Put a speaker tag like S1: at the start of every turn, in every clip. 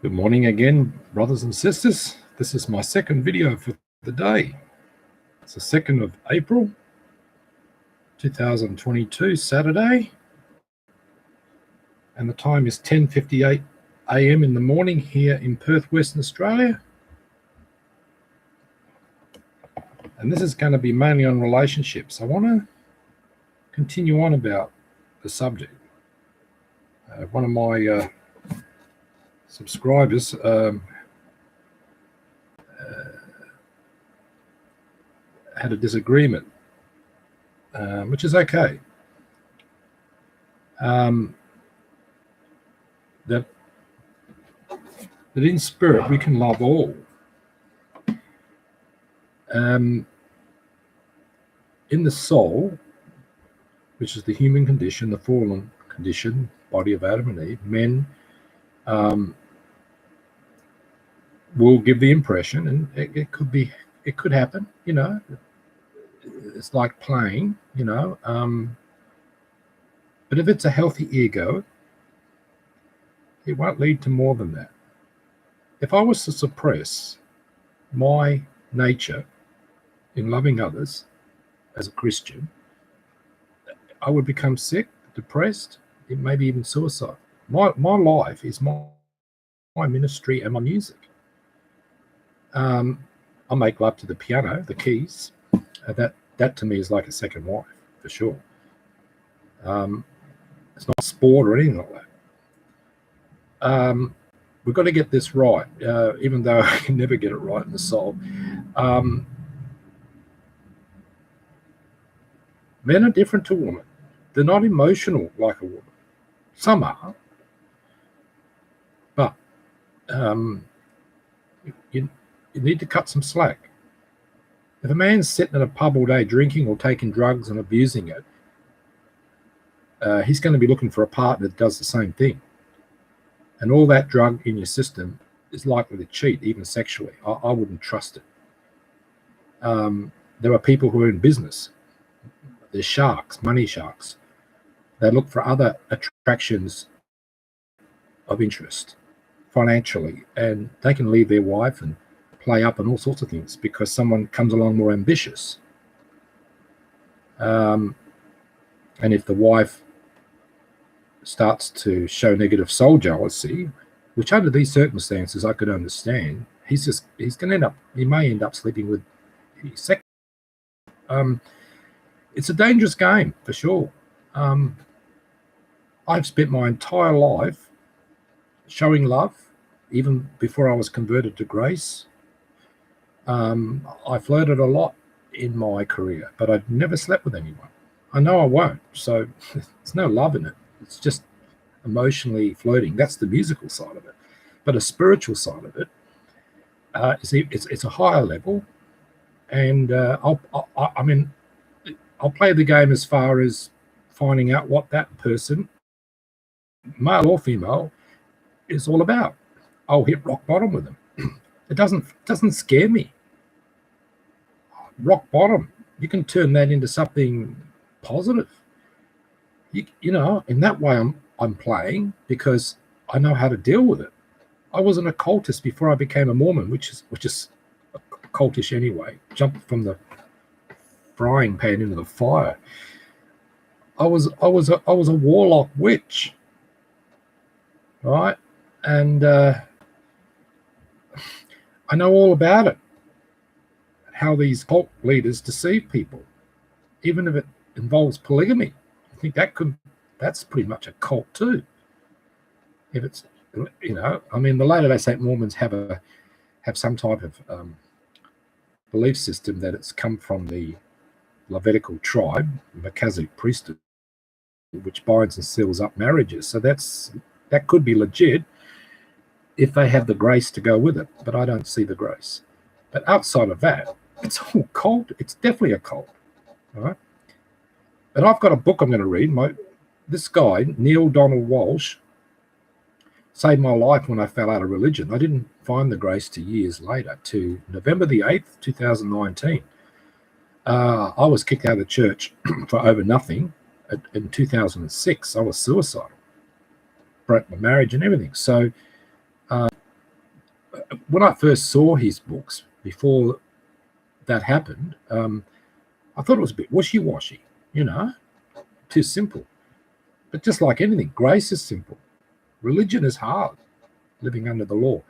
S1: Good morning again, brothers and sisters. This is my second video for the day. It's the 2nd of April, 2022, Saturday. And the time is 10:58 a.m. in the morning here in Perth, Western Australia. And this is going to be mainly on relationships. I want to continue on about the subject. One of my subscribers had a disagreement, which is okay. That in spirit we can love all. In the soul, which is the human condition, the fallen condition, body of Adam and Eve, men will give the impression, and it could happen, it's like playing, but if it's a healthy ego, it won't lead to more than that. If I was to suppress my nature in loving others as a Christian, I would become sick, depressed, maybe even suicide. My life is my ministry and my music. I make love to the piano, the keys. That to me is like a second wife, for sure. It's not sport or anything like that. We've got to get this right, even though I can never get it right in the soul. Men are different to women. They're not emotional like a woman. Some are. But you need to cut some slack. If a man's sitting at a pub all day drinking or taking drugs and abusing it, he's going to be looking for a partner that does the same thing. And all that drug in your system is likely to cheat, even sexually. I wouldn't trust it. There are people who are in business. They're sharks, money sharks. They look for other attractions of interest financially, and they can leave their wife and play up and all sorts of things because someone comes along more ambitious. And if the wife starts to show negative soul jealousy, which under these circumstances I could understand, he may end up sleeping with his second. It's a dangerous game for sure. I've spent my entire life showing love, even before I was converted to grace. I flirted a lot in my career, but I'd never slept with anyone. I know I won't, so there's no love in it. It's just emotionally flirting. That's the musical side of it. But a spiritual side of it, it's a higher level, and I'll play the game as far as finding out what that person, male or female, is all about. I'll hit rock bottom with them. It doesn't scare me. Rock bottom, you can turn that into something positive. In that way I'm playing because I know how to deal with it. I was an occultist before I became a Mormon, which is occultish anyway. Jumped from the frying pan into the fire. I was a warlock witch, right? And I know all about it. How these cult leaders deceive people, even if it involves polygamy. I think that's pretty much a cult too. If it's, the Latter-day Saint Mormons have some type of belief system that it's come from the Levitical tribe, Melchizedek priesthood, which binds and seals up marriages. So that could be legit if they have the grace to go with it, but I don't see the grace. But outside of that, it's all cult. It's definitely a cult, all right? And I've got a book I'm going to read. This guy, Neil Donald Walsh, saved my life when I fell out of religion. I didn't find the grace till years later, to November the 8th, 2019. I was kicked out of the church for over nothing. In 2006, I was suicidal. Broke my marriage and everything. So when I first saw his books before that happened, I thought it was a bit wishy-washy, too simple. But just like anything, grace is simple. Religion is hard, living under the law.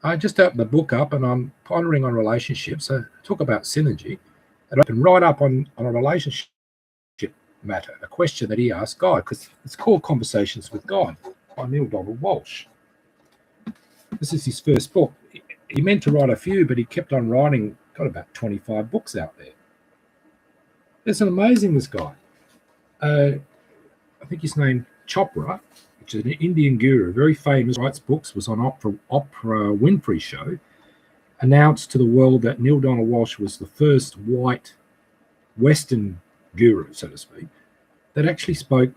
S1: I just opened the book up and I'm pondering on relationships. I talk about synergy. It opened right up on a relationship matter, a question that he asked God, because it's called Conversations with God by Neil Donald Walsh. This is his first book. He meant to write a few, but he kept on writing, got about 25 books out there. It's an amazing, this guy. I think his name Chopra, which is an Indian guru, very famous, writes books, was on Oprah Winfrey show, announced to the world that Neil Donald Walsh was the first white Western guru, so to speak, that actually spoke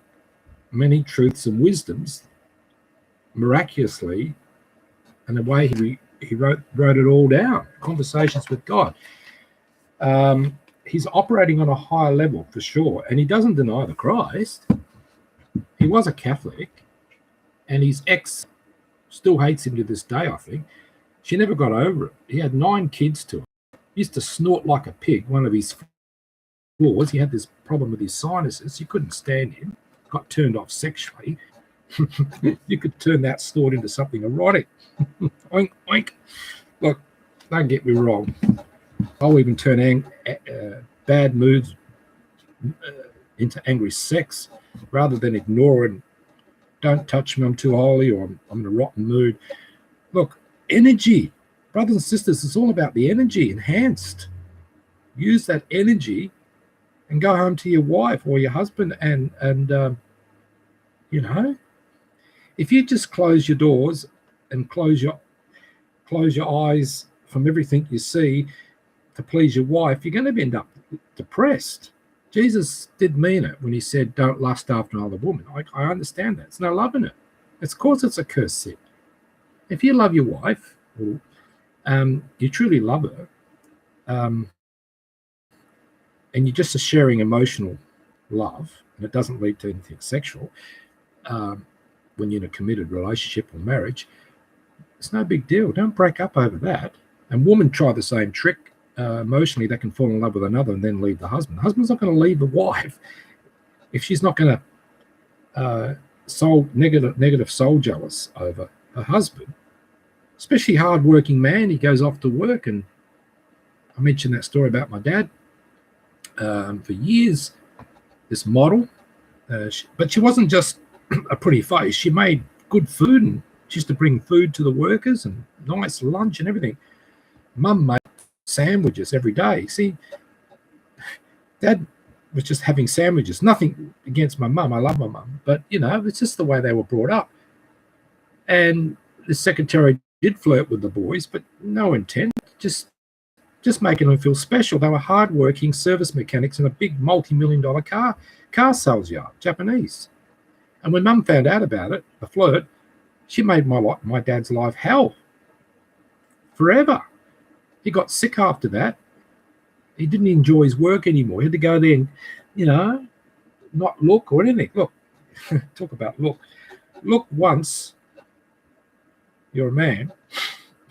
S1: many truths and wisdoms miraculously, and the way he wrote it all down, Conversations with God. He's operating on a higher level for sure, and he doesn't deny the Christ. He was a Catholic, and his ex still hates him to this day, I think. She never got over it. He had 9 kids to him. He used to snort like a pig. One of his flaws, he had this problem with his sinuses. You couldn't stand him. Got turned off sexually. You could turn that snort into something erotic. Oink, oink. Look, don't get me wrong. I'll even turn bad moods into angry sex rather than ignore and don't touch me, I'm too holy, or I'm in a rotten mood. Look, energy, brothers and sisters, it's all about the energy, enhanced. Use that energy and go home to your wife or your husband and if you just close your doors and close your eyes from everything you see to please your wife, you're going to end up depressed. Jesus did mean it when he said, don't lust after another woman. I understand that. It's no love in it. Of course it's a cursed sin. If you love your wife, or, you truly love her, and you're just sharing emotional love, and it doesn't lead to anything sexual, when you're in a committed relationship or marriage, it's no big deal. Don't break up over that. And women try the same trick. Emotionally, they can fall in love with another and then leave the husband. The husband's not going to leave the wife if she's not going to negative soul jealous over her husband, especially hard-working man. He goes off to work, and I mentioned that story about my dad. For years, this model, but she wasn't just a pretty face. She made good food, and she used to bring food to the workers and nice lunch and everything. Mum made sandwiches every day. See, Dad was just having sandwiches. Nothing against my mum. I love my mum, but it's just the way they were brought up. And the secretary did flirt with the boys, but no intent. Just making them feel special. They were hardworking service mechanics in a big multi-million-dollar car sales yard, Japanese. And when Mum found out about it, the flirt, she made my dad's life hell forever. He got sick after that. He didn't enjoy his work anymore. He had to go there and, not look or anything. Look, talk about look. Look once, you're a man.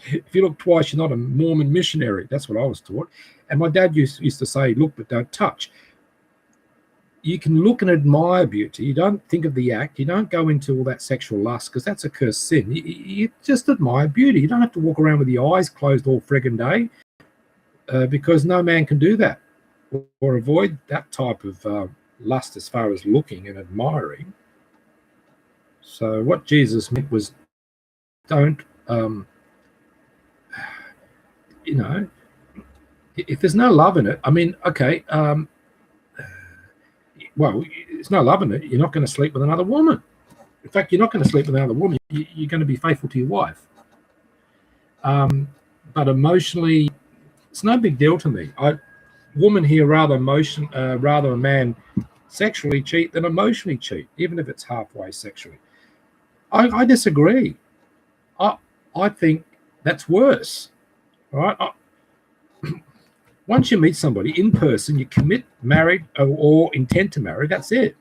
S1: If you look twice, you're not a Mormon missionary. That's what I was taught. And my dad used to say, look, but don't touch. You can look and admire beauty. You don't think of the act. You don't go into all that sexual lust, because that's a cursed sin. You just admire beauty. You don't have to walk around with your eyes closed all friggin' day, because no man can do that or avoid that type of lust as far as looking and admiring. So what Jesus meant was don't, if there's no love in it, I mean, okay, well, there's no love in it. You're not going to sleep with another woman. In fact, you're not going to sleep with another woman. You're going to be faithful to your wife. But emotionally, it's no big deal to me. Woman here rather a man sexually cheat than emotionally cheat, even if it's halfway sexually. I disagree. I think that's worse. All right. Once you meet somebody in person, you commit, married, or intend to marry, that's it.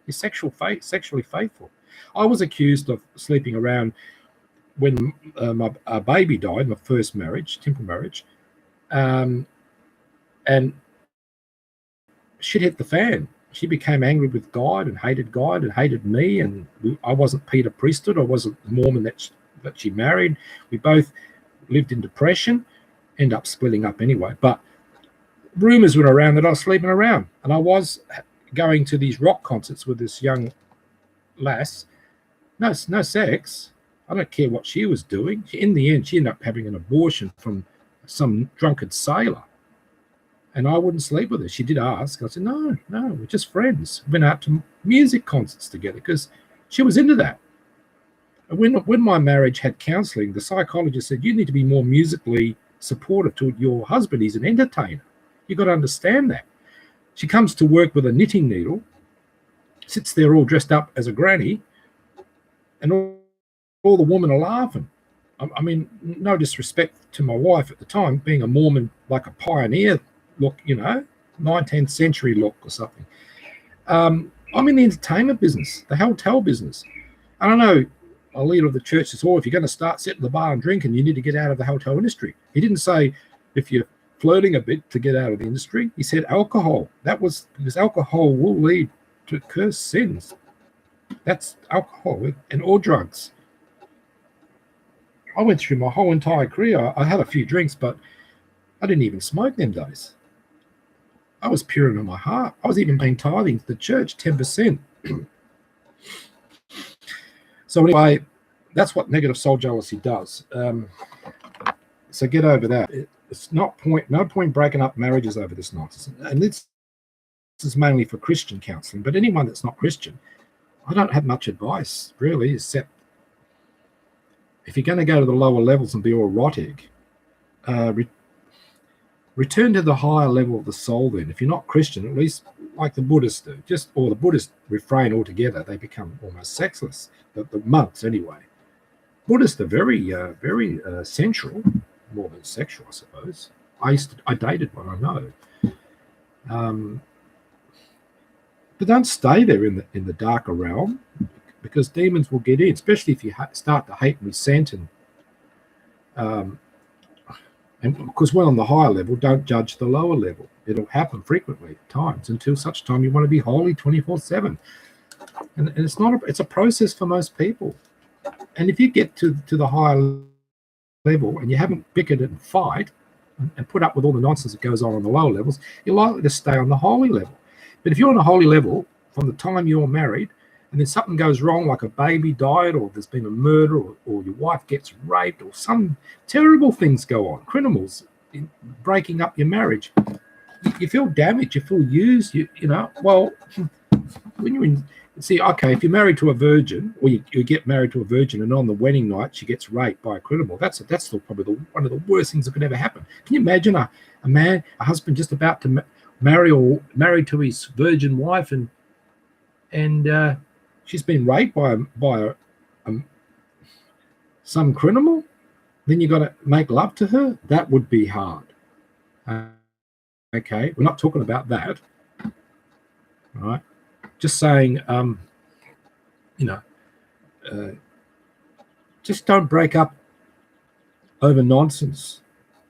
S1: You're sexually faithful. I was accused of sleeping around when our baby died, my first marriage, temple marriage, and shit hit the fan. She became angry with God and hated me, and I wasn't Peter Priesthood. I wasn't the Mormon that she married. We both lived in depression, end up splitting up anyway. But rumors went around that I was sleeping around, and I was going to these rock concerts with this young lass. No sex. I don't care what she was doing. In the end, she ended up having an abortion from some drunken sailor. And I wouldn't sleep with her. She did ask. I said, no, we're just friends. Went out to music concerts together because she was into that. When my marriage had counselling, the psychologist said, you need to be more musically supportive to your husband. He's an entertainer. You've got to understand that. She comes to work with a knitting needle, sits there all dressed up as a granny, and all the women are laughing. I mean, no disrespect to my wife at the time, being a Mormon, like a pioneer look, 19th century look or something. I'm in the entertainment business, the hotel business. I don't know, a leader of the church says, if you're going to start sitting at the bar and drinking, you need to get out of the hotel industry. He didn't say if you're flirting a bit to get out of the industry. He said alcohol. That was because alcohol will lead to cursed sins. That's alcohol or drugs. I went through my whole entire career. I had a few drinks, but I didn't even smoke them days. I was pure in my heart. I was even paying tithing to the church, 10%. So anyway, that's what negative soul jealousy does. So get over that. It's no point breaking up marriages over this nonsense. And this is mainly for Christian counselling. But anyone that's not Christian, I don't have much advice, really, except if you're going to go to the lower levels and be all erotic, return to the higher level of the soul then. If you're not Christian, at least like the Buddhists do, or the Buddhists refrain altogether, they become almost sexless, the monks anyway. Buddhists are very sensual, more than sexual, I suppose. I dated one, I know. But don't stay there in the darker realm, because demons will get in, especially if you start to hate and resent and because when on the higher level, don't judge the lower level. It'll happen frequently at times until such time you want to be holy 24/7. And it's a process for most people. And if you get to the higher level and you haven't bickered and fight and put up with all the nonsense that goes on the lower levels, you're likely to stay on the holy level. But if you're on a holy level from the time you're married, and then something goes wrong, like a baby died, or there's been a murder, or your wife gets raped, or some terrible things go on, criminals breaking up your marriage, you feel damaged, you feel used, well, when you're in, if you're married to a virgin, or you get married to a virgin, and on the wedding night she gets raped by a criminal, that's probably one of the worst things that could ever happen. Can you imagine a husband just about to marry or married to his virgin wife, and she's been raped by some criminal? Then you got to make love to her? That would be hard. Okay, we're not talking about that. All right, just saying, just don't break up over nonsense.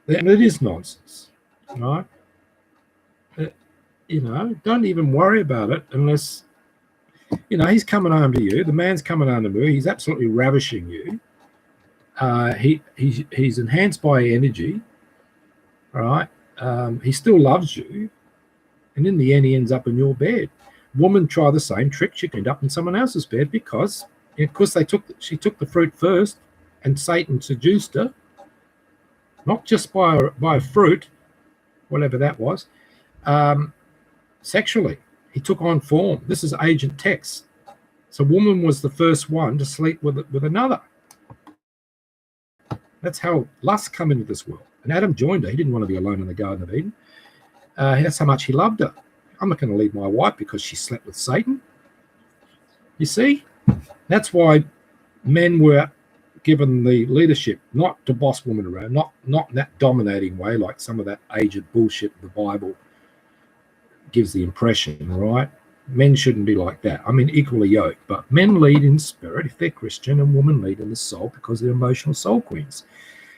S1: And it is nonsense, right? Don't even worry about it unless, he's coming home to you. The man's coming home to you. He's absolutely ravishing you. He's enhanced by energy, all right? He still loves you, and in the end, he ends up in your bed. Woman, try the same trick. She can end up in someone else's bed because she took the fruit first, and Satan seduced her, not just by a fruit, whatever that was, sexually. He took on form. This is Agent Tex. So woman was the first one to sleep with another. That's how lust come into this world. And Adam joined her. He didn't want to be alone in the Garden of Eden. That's how much he loved her. I'm not going to leave my wife because she slept with Satan. You see? That's why men were given the leadership, not to boss women around, not in that dominating way like some of that aged bullshit the Bible gives the impression, right? Men shouldn't be like that. I mean, equally yoked, but men lead in spirit if they're Christian, and women lead in the soul because they're emotional soul queens.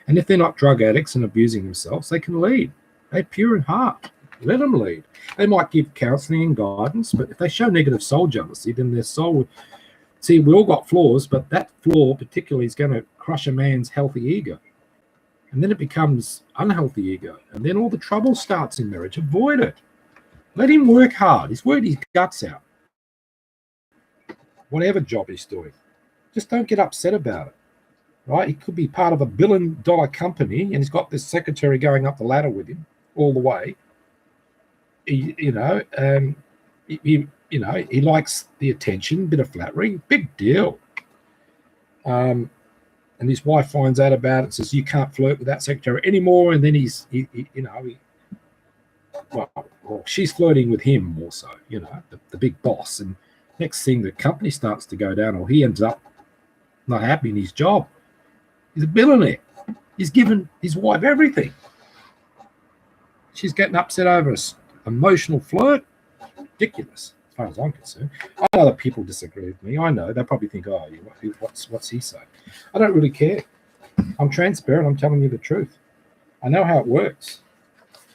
S1: And if they're not drug addicts and abusing themselves, they can lead. They're pure in heart. Let them lead. They might give counselling and guidance, but if they show negative soul jealousy, then their soul... See, we all got flaws, but that flaw particularly is going to crush a man's healthy ego. And then it becomes unhealthy ego. And then all the trouble starts in marriage. Avoid it. Let him work hard. He's worked his guts out. Whatever job he's doing. Just don't get upset about it. Right? He could be part of $1 billion company and he's got this secretary going up the ladder with him all the way. He likes the attention, bit of flattery, big deal. And his wife finds out about it, says, you can't flirt with that secretary anymore. And then she's flirting with him more so, the big boss. And next thing, the company starts to go down, or he ends up not happy in his job. He's a billionaire. He's given his wife everything. She's getting upset over an emotional flirt. Ridiculous. As far as I'm concerned. I know that people disagree with me. I know. They probably think, oh, what's he saying? I don't really care. I'm transparent. I'm telling you the truth. I know how it works.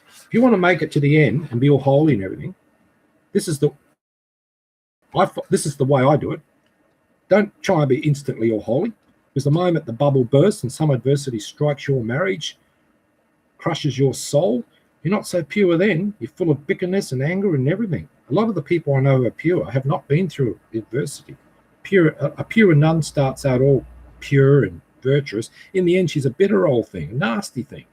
S1: If you want to make it to the end and be all holy and everything, this is the way I do it. Don't try and be instantly all holy, because the moment the bubble bursts and some adversity strikes your marriage, crushes your soul, you're not so pure then. You're full of bitterness and anger and everything. A lot of the people I know who are pure have not been through adversity. A pure nun starts out all pure and virtuous. In the end, she's a bitter old thing, a nasty thing.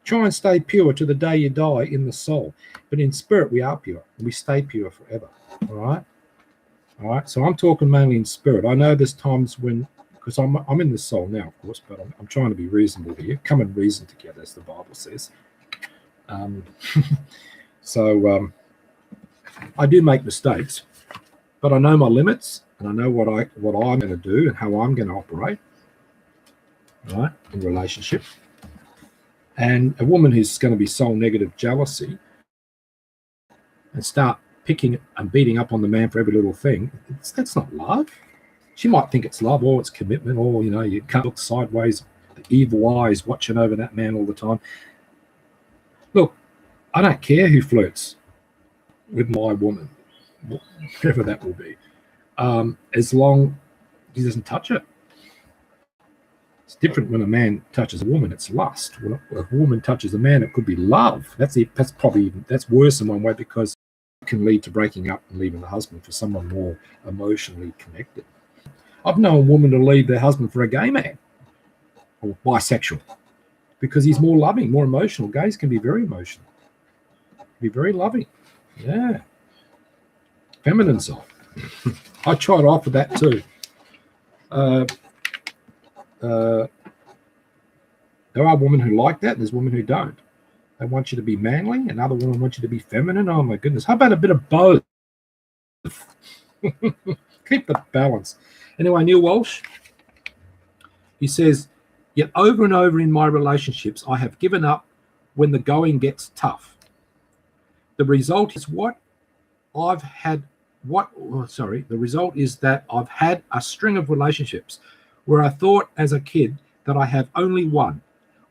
S1: Try and stay pure to the day you die in the soul. But in spirit, we are pure, and we stay pure forever. All right? All right? So I'm talking mainly in spirit. I know there's times when, because I'm in the soul now, of course, but I'm trying to be reasonable here. Come and reason together, as the Bible says. I do make mistakes, but I know my limits, and I know what I'm going to do and how I'm going to operate, right, in relationship. And a woman who's going to be soul negative jealousy and start picking and beating up on the man for every little thing, that's not love. She might think it's love, or it's commitment, or you can't look sideways, the evil eyes watching over that man all the time. Look, I don't care who flirts with my woman, whatever that will be, as long as he doesn't touch it. It's different when a man touches a woman, it's lust. When a woman touches a man, it could be love. That's worse in one way, because it can lead to breaking up and leaving the husband for someone more emotionally connected. I've known a woman to leave their husband for a gay man or bisexual because he's more loving, more emotional. Gays can be very emotional, be very loving. Yeah. Feminine side. I tried to offer that too. There are women who like that, and there's women who don't. They want you to be manly, and other women want you to be feminine. Oh my goodness. How about a bit of both? Keep the balance. Anyway, Neil Walsh, he says, yet over and over in my relationships, I have given up when the going gets tough. The result is that I've had a string of relationships where I thought as a kid that I have only one.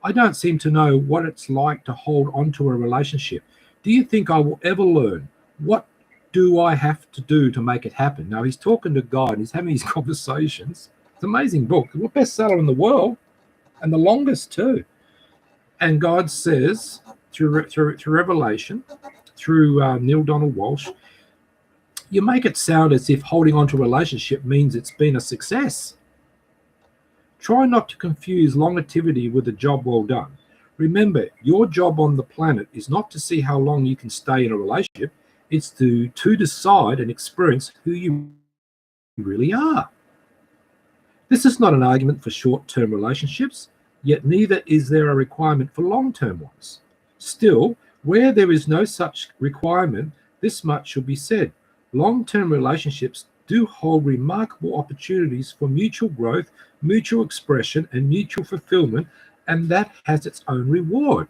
S1: I don't seem to know what it's like to hold on to a relationship. Do you think I will ever learn? What do I have to do to make it happen? Now, he's talking to God and he's having these conversations. It's an amazing book. It's the best seller in the world, and the longest too. And God says, through Revelation, through Neil Donald Walsh, you make it sound as if holding on to a relationship means it's been a success. Try not to confuse longevity with a job well done. Remember, your job on the planet is not to see how long you can stay in a relationship. It's to decide and experience who you really are. This is not an argument for short-term relationships, yet neither is there a requirement for long-term ones. Still, where there is no such requirement, this much should be said. Long-term relationships do hold remarkable opportunities for mutual growth, mutual expression, and mutual fulfillment, and that has its own reward.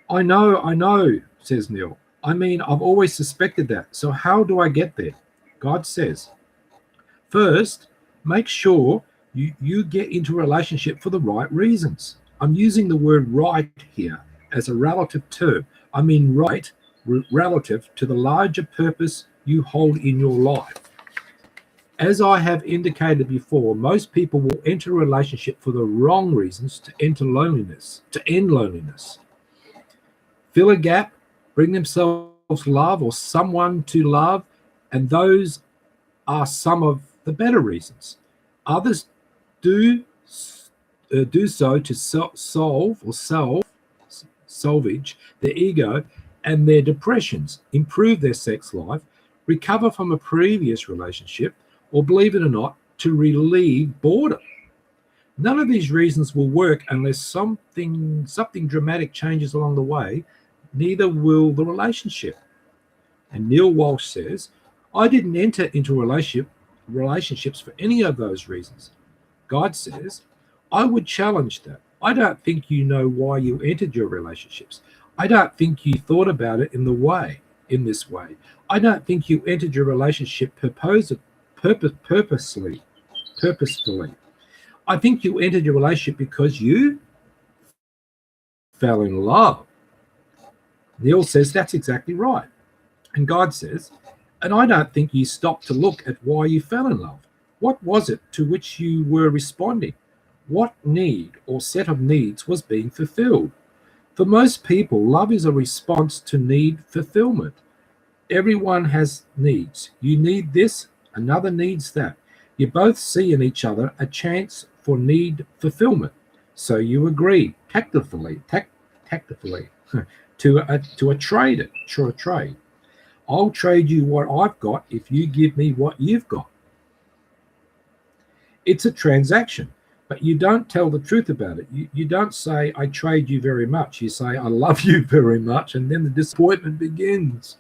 S1: I know, says Neil. I mean, I've always suspected that. So how do I get there? God says, first, make sure you get into a relationship for the right reasons. I'm using the word right here as a relative term. I mean right relative to the larger purpose you hold in your life. As I have indicated before, most people will enter a relationship for the wrong reasons to end loneliness. Fill a gap, bring themselves love or someone to love, and those are some of the better reasons. Others do so to salvage their ego and their depressions, improve their sex life, recover from a previous relationship, or believe it or not, to relieve boredom. None of these reasons will work unless something dramatic changes along the way. Neither will the relationship. And Neil Walsh says, I didn't enter into relationships for any of those reasons. God says, I would challenge that. I don't think you know why you entered your relationships. I don't think you thought about it in this way. I don't think you entered your relationship purposefully. I think you entered your relationship because you fell in love. Neil says that's exactly right. And God says, and I don't think you stopped to look at why you fell in love. What was it to which you were responding? What need or set of needs was being fulfilled? For most people, love is a response to need fulfillment. Everyone has needs. You need this, another needs that. You both see in each other a chance for need fulfillment. So you agree tactfully to a trade. I'll trade you what I've got if you give me what you've got. It's a transaction, but you don't tell the truth about it. You don't say, I trade you very much. You say, I love you very much, and then the disappointment begins.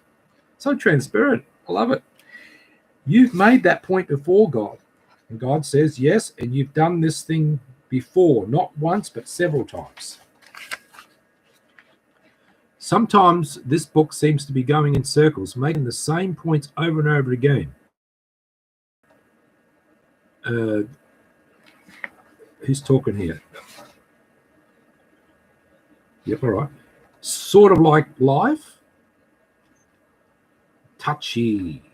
S1: So transparent. I love it. You've made that point before God, and God says, yes, and you've done this thing before, not once, but several times. Sometimes this book seems to be going in circles, making the same points over and over again. Who's talking here? Yep, all right. Sort of like life. Touchy.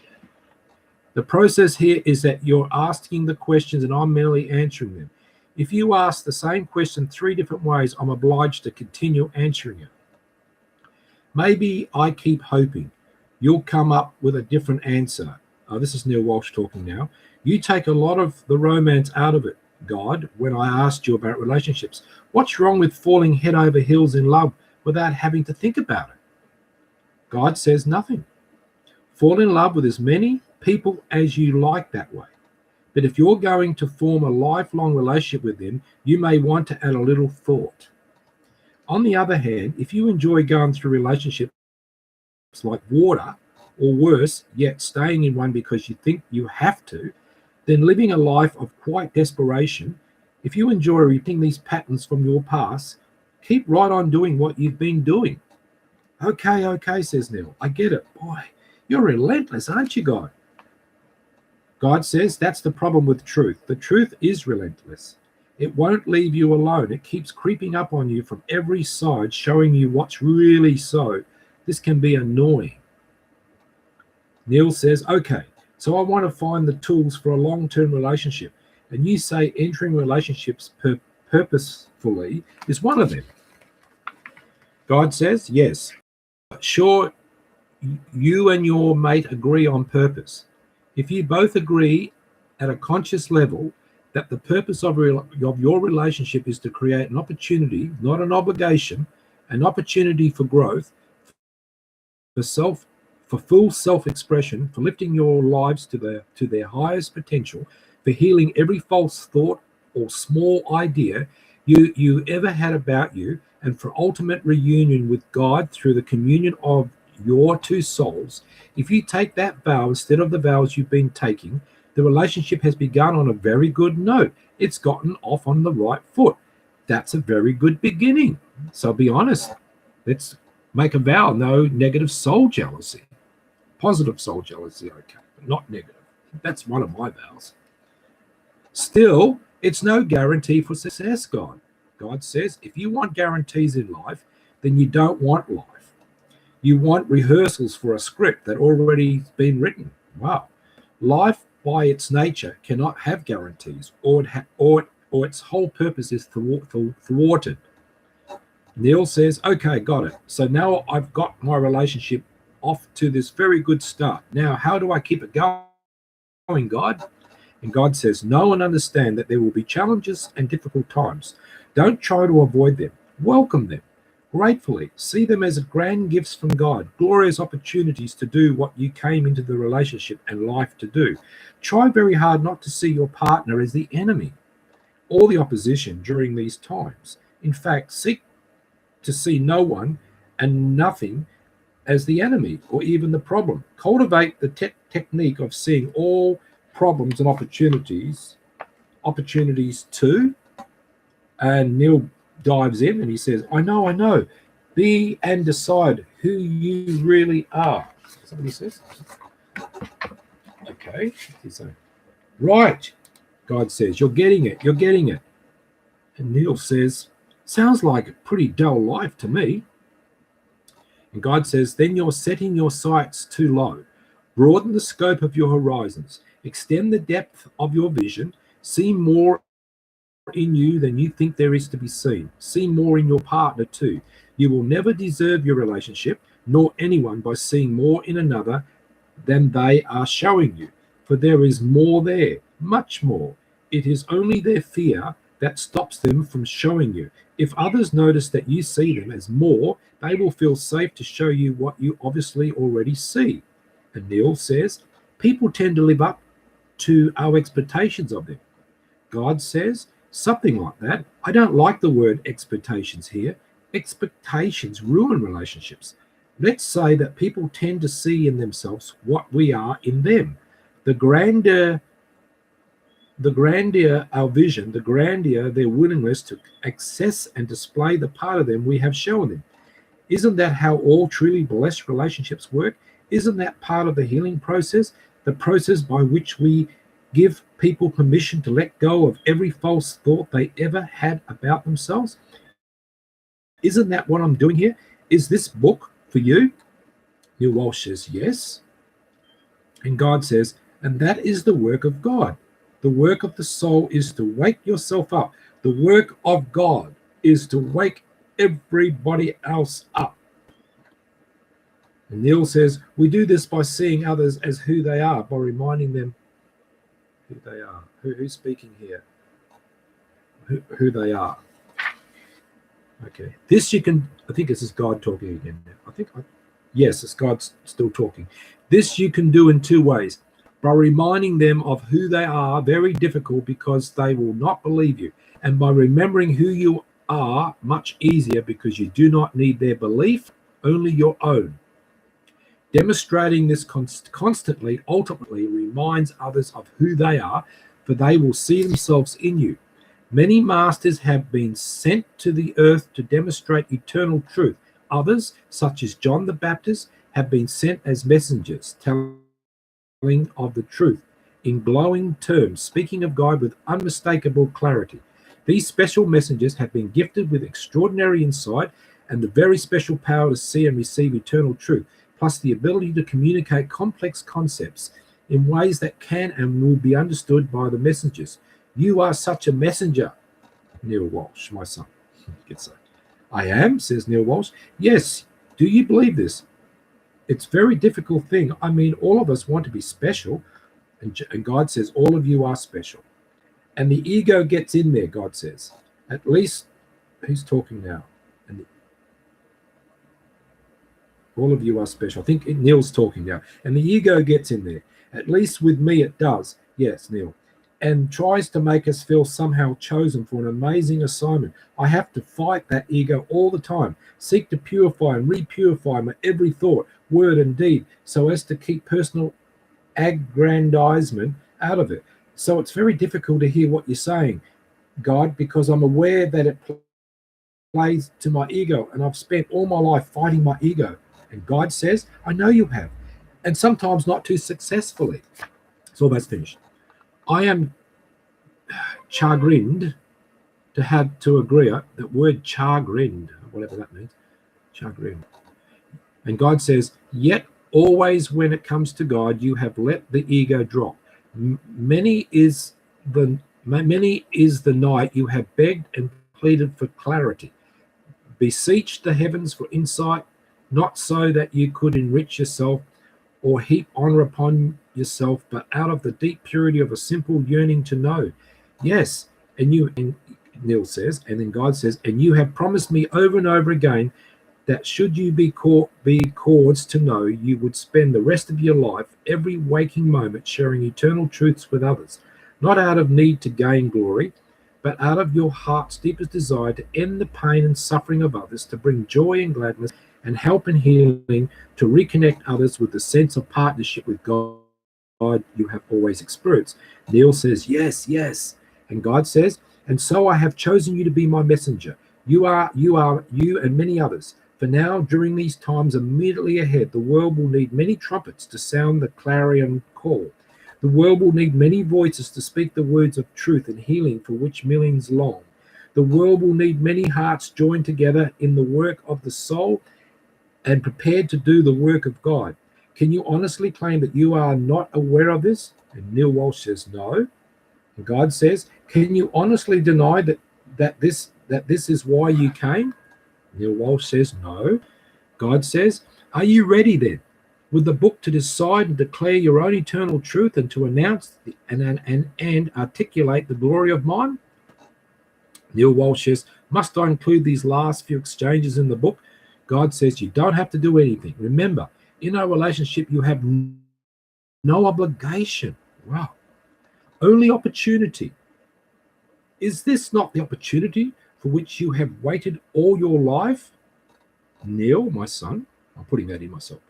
S1: The process here is that you're asking the questions and I'm merely answering them. If you ask the same question 3 different ways, I'm obliged to continue answering it. Maybe I keep hoping you'll come up with a different answer. This is Neil Walsh talking now. You take a lot of the romance out of it, God, when I asked you about relationships. What's wrong with falling head over heels in love without having to think about it? God says nothing. Fall in love with as many people as you like that way. But if you're going to form a lifelong relationship with them, you may want to add a little thought. On the other hand, if you enjoy going through relationships like water, or worse, yet staying in one because you think you have to, then living a life of quiet desperation, if you enjoy repeating these patterns from your past, keep right on doing what you've been doing. Okay, says Neil. I get it. Boy, you're relentless, aren't you, God? God says that's the problem with truth. The truth is relentless. It won't leave you alone. It keeps creeping up on you from every side, showing you what's really so. This can be annoying. Neil says, okay, so I want to find the tools for a long-term relationship. And you say entering relationships purposefully is one of them. God says, yes. Sure, you and your mate agree on purpose. If you both agree at a conscious level that the purpose of your relationship is to create an opportunity, not an obligation, an opportunity for growth, for full self-expression, for lifting your lives to their highest potential, for healing every false thought or small idea you ever had about you, and for ultimate reunion with God through the communion of your 2 souls. If you take that vow instead of the vows you've been taking, the relationship has begun on a very good note. It's gotten off on the right foot. That's a very good beginning. So be honest. Let's Make a vow, no negative soul jealousy. Positive soul jealousy, okay, but not negative. That's one of my vows. Still, it's no guarantee for success, God. God says, if you want guarantees in life, then you don't want life. You want rehearsals for a script that already been written. Wow. Life, by its nature, cannot have guarantees, or its whole purpose is thwarted. Neil says, okay, got it. So now I've got my relationship off to this very good start. Now, how do I keep it going, God? And God says, know and understand that there will be challenges and difficult times. Don't try to avoid them. Welcome them gratefully. See them as grand gifts from God, glorious opportunities to do what you came into the relationship and life to do. Try very hard not to see your partner as the enemy or the opposition during these times. In fact, seek to see no one and nothing as the enemy or even the problem. Cultivate the technique of seeing all problems and opportunities too. And Neil dives in and he says, I know. Be and decide who you really are. Somebody says. Okay. Right. God says, you're getting it. And Neil says, sounds like a pretty dull life to me. And God says, then you're setting your sights too low. Broaden the scope of your horizons. Extend the depth of your vision. See more in you than you think there is to be seen. See more in your partner too. You will never deserve your relationship, nor anyone, by seeing more in another than they are showing you. For there is more there, much more. It is only their fear that stops them from showing you. If others notice that you see them as more, they will feel safe to show you what you obviously already see. And Neil says, people tend to live up to our expectations of them. God says something like that. I don't like the word expectations here. Expectations ruin relationships. Let's say that people tend to see in themselves what we are in them. The grander our vision, the grander their willingness to access and display the part of them we have shown them. Isn't that how all truly blessed relationships work? Isn't that part of the healing process? The process by which we give people permission to let go of every false thought they ever had about themselves? Isn't that what I'm doing here? Is this book for you? Neil Walsh says, yes. And God says, and that is the work of God. The work of the soul is to wake yourself up. The work of God is to wake everybody else up. And Neil says, we do this by seeing others as who they are, by reminding them who they are. Who's speaking here? Who they are. Okay. This you can, I think this is God talking again now. Yes, it's God still talking. This you can do in two ways. By reminding them of who they are, very difficult because they will not believe you. And by remembering who you are, much easier because you do not need their belief, only your own. Demonstrating this constantly ultimately reminds others of who they are, for they will see themselves in you. Many masters have been sent to the earth to demonstrate eternal truth. Others, such as John the Baptist, have been sent as messengers, telling of the truth in glowing terms, speaking of God with unmistakable clarity. These special messengers have been gifted with extraordinary insight and the very special power to see and receive eternal truth, plus the ability to communicate complex concepts in ways that can and will be understood by the messengers. You are such a messenger, Neil Walsh, my son. I am, says Neil Walsh. Yes, do you believe this? It's a very difficult thing. I mean, all of us want to be special, and God says all of you are special. And the ego gets in there, God says. At least, who's talking now? And all of you are special. I think Neil's talking now. And the ego gets in there. At least with me it does. Yes, Neil. And tries to make us feel somehow chosen for an amazing assignment. I have to fight that ego all the time. Seek to purify and repurify my every thought, word and deed, so as to keep personal aggrandizement out of it. So it's very difficult to hear what you're saying, God, because I'm aware that it plays to my ego, and I've spent all my life fighting my ego. And God says, I know you have, and sometimes not too successfully. So that's finished. I am chagrined to have to agree that word chagrined, whatever that means, chagrined. And God says, yet always when it comes to God, you have let the ego drop. Many is the night you have begged and pleaded for clarity, beseeched the heavens for insight, not so that you could enrich yourself or heap honor upon yourself, but out of the deep purity of a simple yearning to know. Yes, and Neil says, and then God says, and you have promised me over and over again that should you be caused to know, you would spend the rest of your life, every waking moment, sharing eternal truths with others, not out of need to gain glory, but out of your heart's deepest desire to end the pain and suffering of others, to bring joy and gladness and help and healing, to reconnect others with the sense of partnership with God you have always experienced. Neil says, yes, yes. And God says, and so I have chosen you to be my messenger. You and many others. For now, during these times immediately ahead, the world will need many trumpets to sound the clarion call. The world will need many voices to speak the words of truth and healing for which millions long. The world will need many hearts joined together in the work of the soul and prepared to do the work of God. Can you honestly claim that you are not aware of this? And Neil Walsh says, no. And God says, can you honestly deny that this is why you came? Neil Walsh says, no. God says, are you ready then with the book to decide and declare your own eternal truth and to announce and articulate the glory of mine? Neil Walsh says, must I include these last few exchanges in the book? God says, you don't have to do anything. Remember, in a relationship, you have no obligation. Wow. Only opportunity. Is this not the opportunity for which you have waited all your life? Neil, my son, I'm putting that in myself.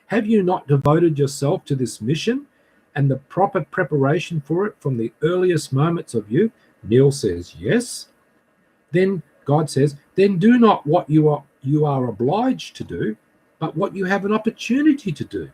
S1: Have you not devoted yourself to this mission and the proper preparation for it from the earliest moments of youth? Neil says, yes. Then God says, then do not what you are obliged to do, but what you have an opportunity to do.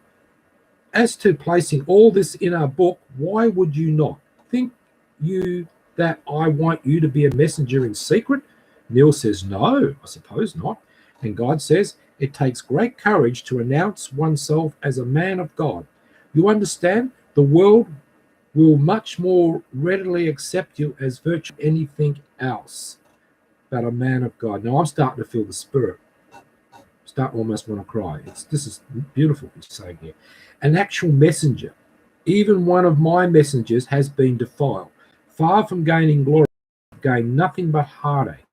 S1: As to placing all this in our book, why would you not? Think you that I want you to be a messenger in secret? Neil says, no, I suppose not. And God says, it takes great courage to announce oneself as a man of God. You understand? The world will much more readily accept you as virtually anything else but a man of God. Now I'm starting to feel the spirit. Start almost want to cry. This is beautiful he's saying here. An actual messenger, even one of my messengers, has been defiled. Far from gaining glory, gain nothing but heartache.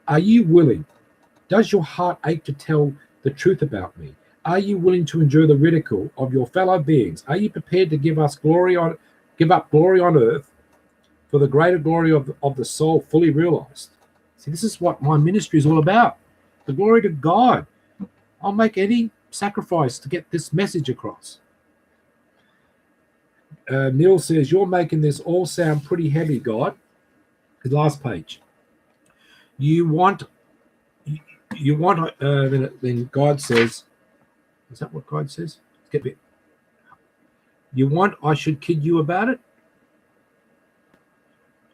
S1: Are you willing? Does your heart ache to tell the truth about me? Are you willing to endure the ridicule of your fellow beings? Are you prepared to give up glory on earth for the greater glory of the soul fully realized? See, this is what my ministry is all about. The glory to God. I'll make any sacrifice to get this message across. Neil says, you're making this all sound pretty heavy, God. The last page. Then God says, is that what God says? Let's get a bit. You want I should kid you about it?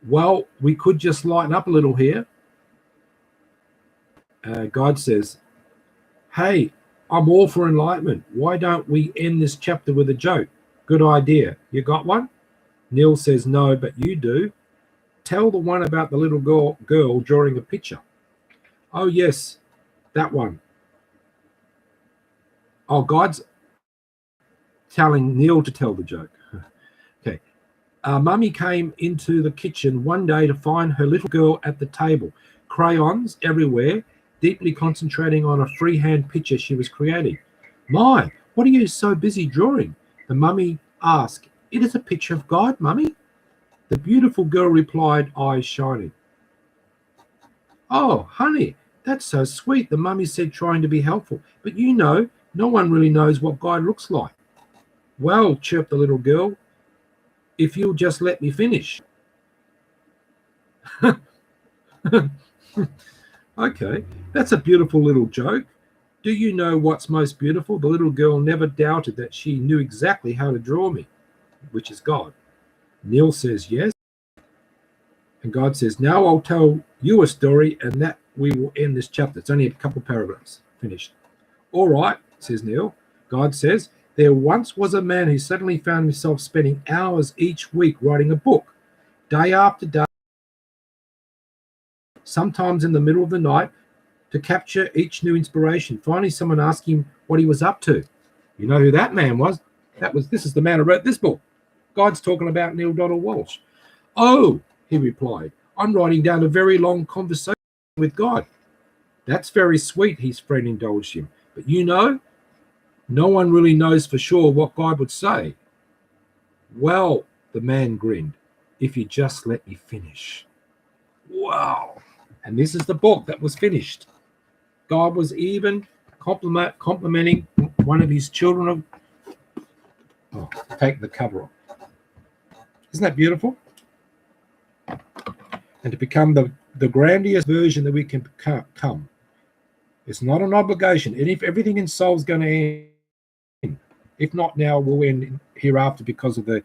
S1: Well, we could just lighten up a little here. God says, hey, I'm all for enlightenment. Why don't we end this chapter with a joke? Good idea. You got one? Neil says, no, but you do. Tell the one about the little girl drawing a picture. Oh, yes, that one. Oh, God's telling Neil to tell the joke. Okay. Mummy came into the kitchen one day to find her little girl at the table, crayons everywhere, deeply concentrating on a freehand picture she was creating. My, what are you so busy drawing? The mummy asked. It is a picture of God, Mummy. The beautiful girl replied, eyes shining. Oh, honey, that's so sweet, the mummy said, trying to be helpful. But you know, no one really knows what God looks like. Well, chirped the little girl, if you'll just let me finish. Okay, that's a beautiful little joke. Do you know what's most beautiful? The little girl never doubted that she knew exactly how to draw me, which is God. Neil says yes. And God says, now I'll tell you a story, and that we will end this chapter. It's only a couple paragraphs. Finished. All right, says Neil. God says, there once was a man who suddenly found himself spending hours each week writing a book, day after day, sometimes in the middle of the night, to capture each new inspiration. Finally, someone asked him what he was up to. You know who that man was? This is the man who wrote this book. God's talking about Neil Donald Walsh. Oh, he replied, I'm writing down a very long conversation with God. That's very sweet, his friend indulged him. But you know, no one really knows for sure what God would say. Well, the man grinned, if you just let me finish. Wow. And this is the book that was finished. God was even complimenting one of his children. Take the cover off. Isn't that beautiful? And to become the grandiose version that we can become. It's not an obligation. And if everything in soul is going to end, if not now, we'll end hereafter because of the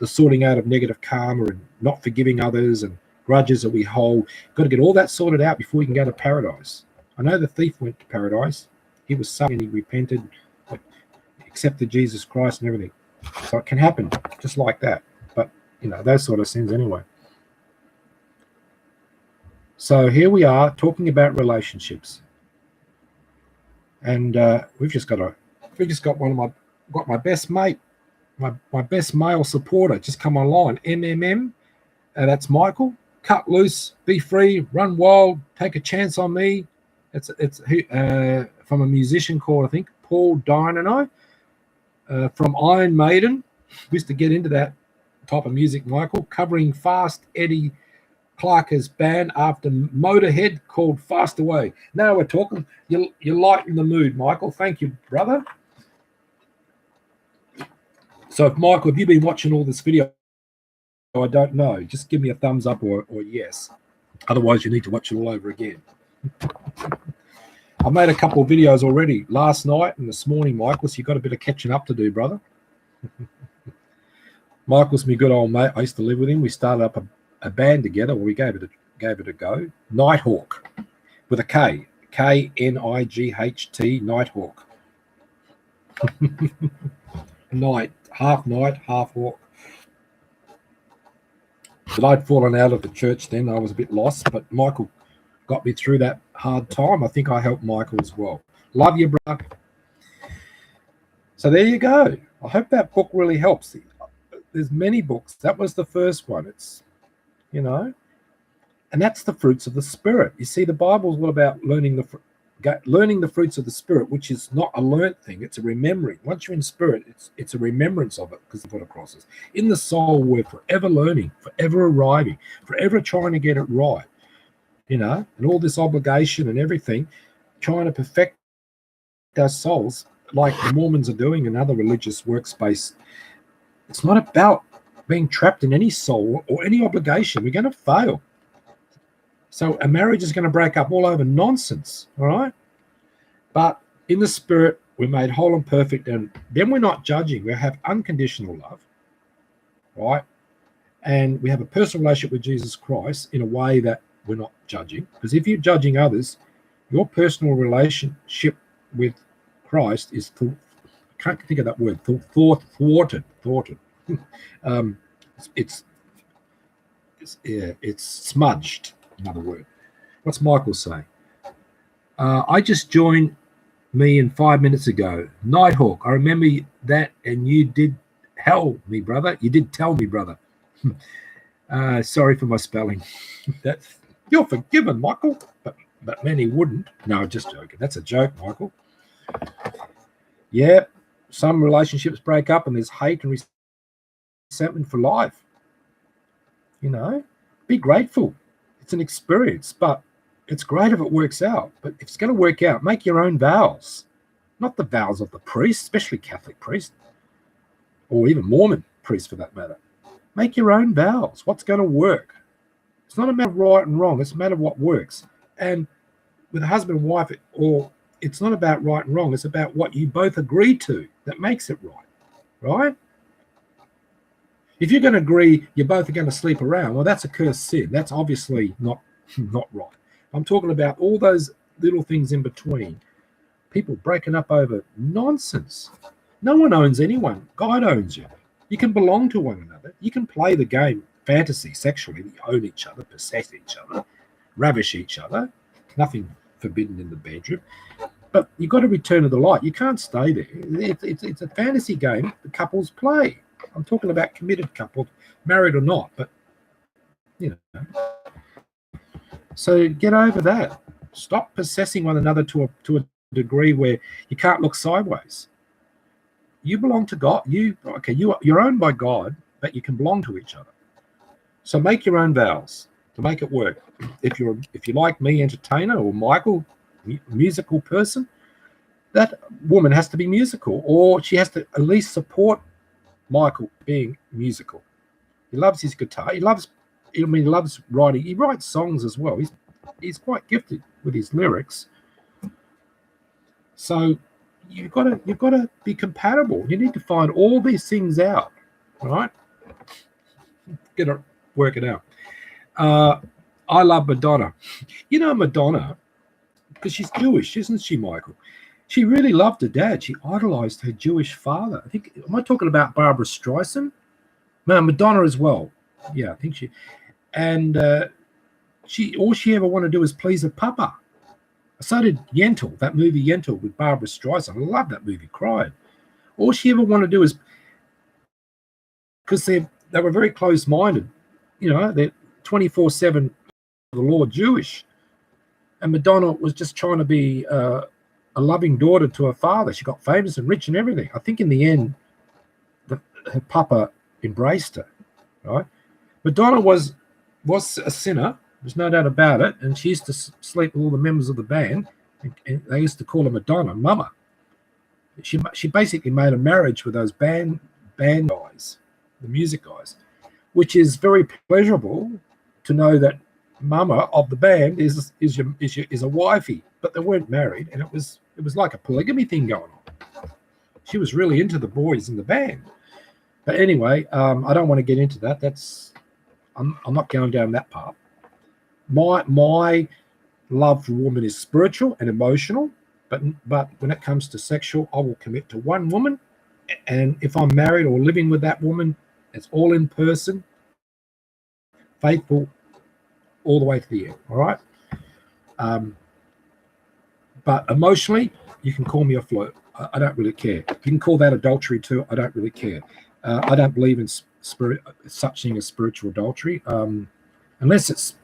S1: sorting out of negative karma and not forgiving others and grudges that we hold. Got to get all that sorted out before we can go to paradise. I know the thief went to paradise. He was saved and he repented, accepted Jesus Christ and everything. So it can happen just like that. But, those sort of sins anyway. So here we are talking about relationships. And we've just got my best mate, my best male supporter just come online. MMM, that's Michael. Cut loose, be free, run wild, take a chance on me. It's from a musician called, I think, Paul Dynano, from Iron Maiden. We used to get into that type of music, Michael, covering Fast Eddie Clarke's band after Motorhead called Fast Away. Now we're talking. You lighten the mood, Michael. Thank you, brother. So, Michael, have you been watching all this video? I don't know. Just give me a thumbs up or yes. Otherwise, you need to watch it all over again. I made a couple of videos already last night and this morning, Michael, so you've got a bit of catching up to do, brother. Michael's my good old mate. I used to live with him. We started up a band together. Well, we gave it a go. Nighthawk with a K. K-N-I-G-H-T, Nighthawk. Night, half hawk. But I'd fallen out of the church then. I was a bit lost, but Michael got me through that hard time. I think I helped Michael as well. Love you, brother. So there you go. I hope that book really helps. There's many books. That was the first one. It's, and that's the fruits of the Spirit. You see, the Bible's all about learning the fruits of the Spirit, which is not a learnt thing. It's a remembering. Once you're in Spirit, it's a remembrance of it, because of what it crosses. In the soul, we're forever learning, forever arriving, forever trying to get it right. And all this obligation and everything, trying to perfect our souls, like the Mormons are doing and other religious workspace. It's not about being trapped in any soul or any obligation. We're going to fail. So a marriage is going to break up all over nonsense, all right? But in the Spirit, we're made whole and perfect, and then we're not judging. We have unconditional love, right? And we have a personal relationship with Jesus Christ in a way that we're not judging. Because if you're judging others, your personal relationship with Christ is, I can't think of that word, thwarted. It's smudged. Another word. What's Michael saying? I just joined me in 5 minutes ago. Nighthawk, I remember that, and you did tell me, brother. Sorry for my spelling. You're forgiven, Michael. But many wouldn't. No, just joking. That's a joke, Michael. Yeah, some relationships break up and there's hate and resentment for life. Be grateful. It's an experience, but it's great if it works out. But if it's going to work out, make your own vows, not the vows of the priest, especially Catholic priest, or even Mormon priest for that matter. Make your own vows. What's going to work? It's not a matter of right and wrong. It's a matter of what works. And with a husband and wife, it's not about right and wrong. It's about what you both agree to that makes it right, right? If you're going to agree you both are going to sleep around, well, that's a cursed sin. That's obviously not right. I'm talking about all those little things in between. People breaking up over nonsense. No one owns anyone. God owns you. You can belong to one another. You can play the game fantasy sexually. You own each other, possess each other, ravish each other. Nothing forbidden in the bedroom. But you've got to return to the light. You can't stay there. It's a fantasy game the couples play. I'm talking about committed couples, married or not. But, you know. So get over that. Stop possessing one another to a degree where you can't look sideways. You belong to God. You're owned by God, but you can belong to each other. So make your own vows to make it work. If you like me, entertainer, or Michael, musical person, that woman has to be musical, or she has to at least support Michael being musical. He loves his guitar. He loves writing. He writes songs as well. He's quite gifted with his lyrics. So you've got to be compatible. You need to find all these things out, right? Get to work it out. I love Madonna. You know Madonna, because she's Jewish, isn't she, Michael? She really loved her dad. She idolized her Jewish father. I think, am I talking about Barbara Streisand? No, Madonna as well. Yeah, I think she. And all she ever wanted to do is please her papa. So did Yentl, that movie Yentl with Barbara Streisand. I love that movie, cried. All she ever wanted to do is, because they were very close-minded, you know, they're 24/7 the Lord Jewish. And Madonna was just trying to be a loving daughter to her father. She got famous and rich and everything. I think in the end, her papa embraced her, right? Madonna was a sinner. There's no doubt about it. And she used to sleep with all the members of the band. And they used to call her Madonna, Mama. She basically made a marriage with those band guys, the music guys, which is very pleasurable to know that Mama of the band is a wifey, but they weren't married, and it was like a polygamy thing going on. She was really into the boys in the band. But anyway, I don't want to get into that. I'm not going down that path. My love for women is spiritual and emotional, but when it comes to sexual, I will commit to one woman, and if I'm married or living with that woman, it's all in person, faithful all the way to the end. All right. But emotionally, you can call me a flirt. I don't really care. You can call that adultery too. I don't really care. I don't believe in such thing as spiritual adultery, unless it's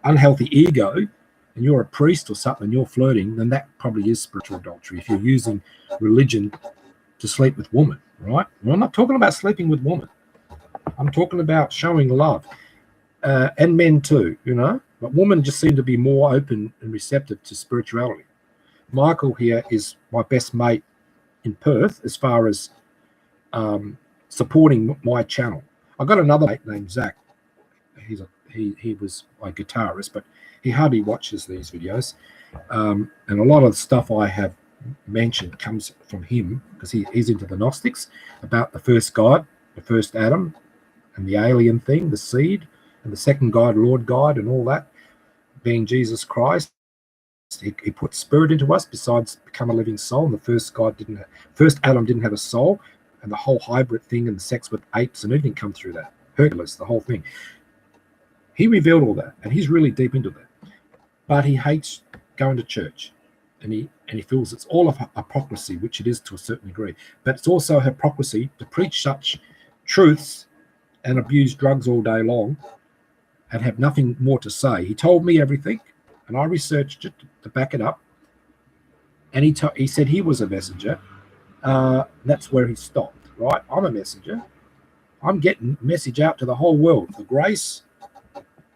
S1: unhealthy ego and you're a priest or something and you're flirting, then that probably is spiritual adultery if you're using religion to sleep with women, right? Well, I'm not talking about sleeping with women. I'm talking about showing love, and men too, you know. But women just seem to be more open and receptive to spirituality. Michael here is my best mate in Perth as far as supporting my channel. I've got another mate named Zach. He was my guitarist, but he hardly watches these videos. And a lot of the stuff I have mentioned comes from him because he's into the Gnostics, about the first God, the first Adam, and the alien thing, the seed, and the second God, Lord God, and all that, being Jesus Christ. He put spirit into us besides become a living soul. And the first Adam didn't have a soul, and the whole hybrid thing and the sex with apes and everything come through that. Hercules, the whole thing. He revealed all that, and he's really deep into that. But he hates going to church, and he feels it's all of hypocrisy, which it is to a certain degree. But it's also hypocrisy to preach such truths and abuse drugs all day long and have nothing more to say. He told me everything, and I researched it to back it up. And he said he was a messenger. That's where he stopped, right? I'm a messenger. I'm getting a message out to the whole world. The grace,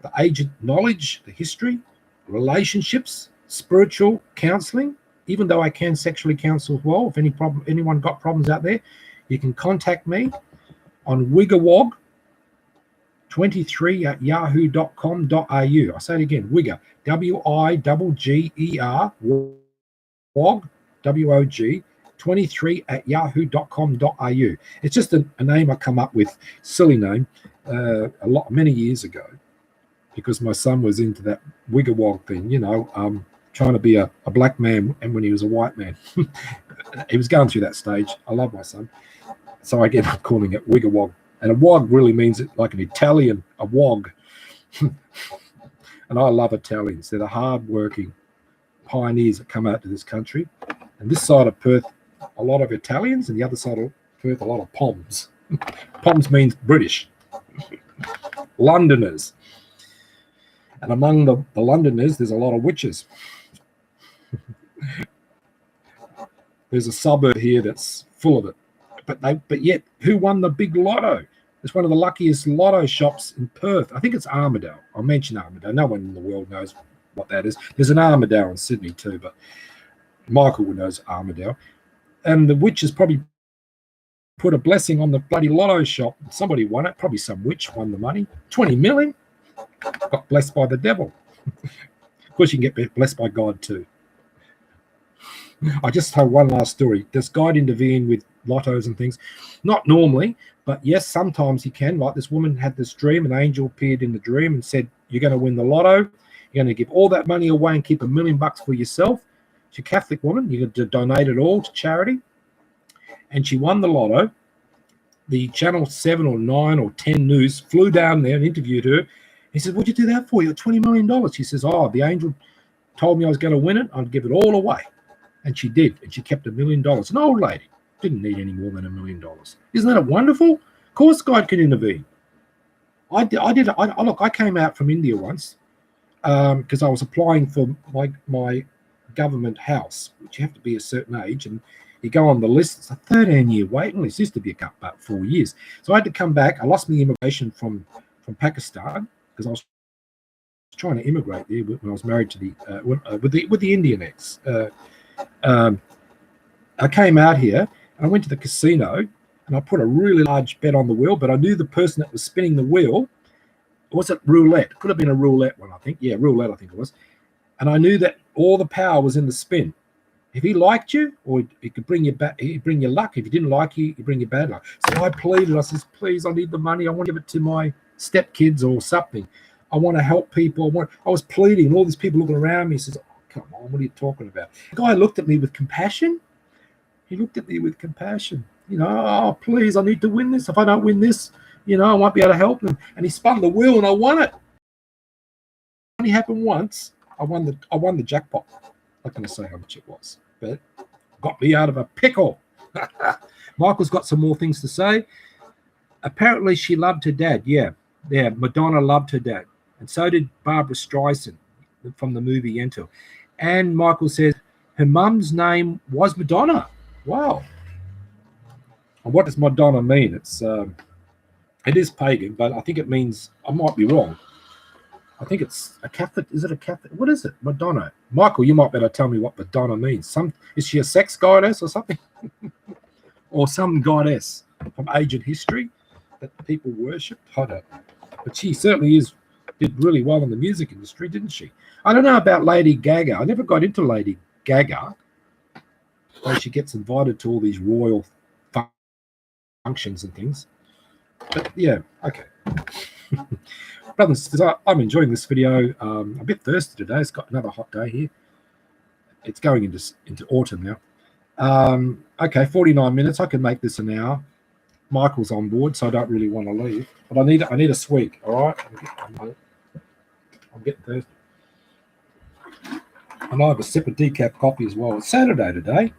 S1: the ancient knowledge, the history, relationships, spiritual counselling. Even though I can sexually counsel as well, if anyone got problems out there, you can contact me on Wigawog 23@yahoo.com.au. I say it again, Wigger, WIGGER, WOG, WOG, 23@yahoo.com.au. It's just a name I come up with, silly name, many years ago, because my son was into that wigger-wog thing, trying to be a black man, and when he was a white man. He was going through that stage. I love my son. So I get up calling it wigger-wog. And a wog really means it like an Italian, a wog. And I love Italians. They're the hard-working pioneers that come out to this country. And this side of Perth, a lot of Italians, and the other side of Perth, a lot of Poms. Poms means British. Londoners. And among the Londoners, there's a lot of witches. There's a suburb here that's full of it. But yet, who won the big lotto? It's one of the luckiest lotto shops in Perth. I think it's Armidale. I'll mention Armidale. No one in the world knows what that is. There's an Armidale in Sydney too, but Michael knows Armidale. And the witches probably put a blessing on the bloody lotto shop. Somebody won it. Probably some witch won the money. 20 million. Got blessed by the devil. Of course, you can get blessed by God too. I just told one last story. Does God intervene with lottos and things? Not normally, but yes, sometimes he can. Like this woman had this dream. An angel appeared in the dream and said, you're going to win the lotto. You're going to give all that money away and keep $1 million for yourself. She's a Catholic woman. You're going to donate it all to charity. And she won the lotto. The Channel 7 or 9 or 10 News flew down there and interviewed her. He said, what'd you do that for? You got $20 million. She says, the angel told me I was going to win it. I'd give it all away. And she did. And she kept $1 million. An old lady. Didn't need any more than $1 million. Isn't that wonderful? Of course God can intervene. I came out from India once because I was applying for my government house, which you have to be a certain age, and you go on the list. It's a 13-year waiting list. It used to be about 4 years. So I had to come back. I lost my immigration from Pakistan because I was trying to immigrate there when I was married to with the Indian ex. I came out here and I went to the casino and I put a really large bet on the wheel, but I knew the person that was spinning the wheel. Was it roulette? Could have been a roulette one, I think. Yeah, roulette, I think it was. And I knew that all the power was in the spin. If he liked you, or he could bring you back, he'd bring you luck. If he didn't like you, he'd bring you bad luck. So I pleaded. I said, please, I need the money. I want to give it to my stepkids or something. I want to help people. I was pleading, and all these people looking around me. He says, come on, what are you talking about? The guy looked at me with compassion. He looked at me with compassion. Please, I need to win this. If I don't win this, I won't be able to help them. And he spun the wheel, and I won it. It only happened once. I won the jackpot. I'm not going to say how much it was, but it got me out of a pickle. Michael's got some more things to say. Apparently, she loved her dad. Yeah, Madonna loved her dad, and so did Barbara Streisand from the movie Yentl. And Michael says her mum's name was Madonna. Wow. And what does Madonna mean? It is pagan, but I think it means, I might be wrong. I think it's a Catholic. Is it a Catholic? What is it? Madonna. Michael, you might better tell me what Madonna means. Is she a sex goddess or something? Or some goddess from ancient history that people worship? I don't know. But she certainly did really well in the music industry, didn't she? I don't know about Lady Gaga. I never got into Lady Gaga. Where she gets invited to all these royal functions and things. But yeah, okay. Brothers and sisters, I'm enjoying this video. I'm a bit thirsty today. It's got another hot day here. It's going into autumn now. Okay, 49 minutes. I can make this an hour. Michael's on board, so I don't really want to leave. But I need a sweet, all right? I'm getting thirsty. And I have a sip of decaf coffee as well. It's Saturday today.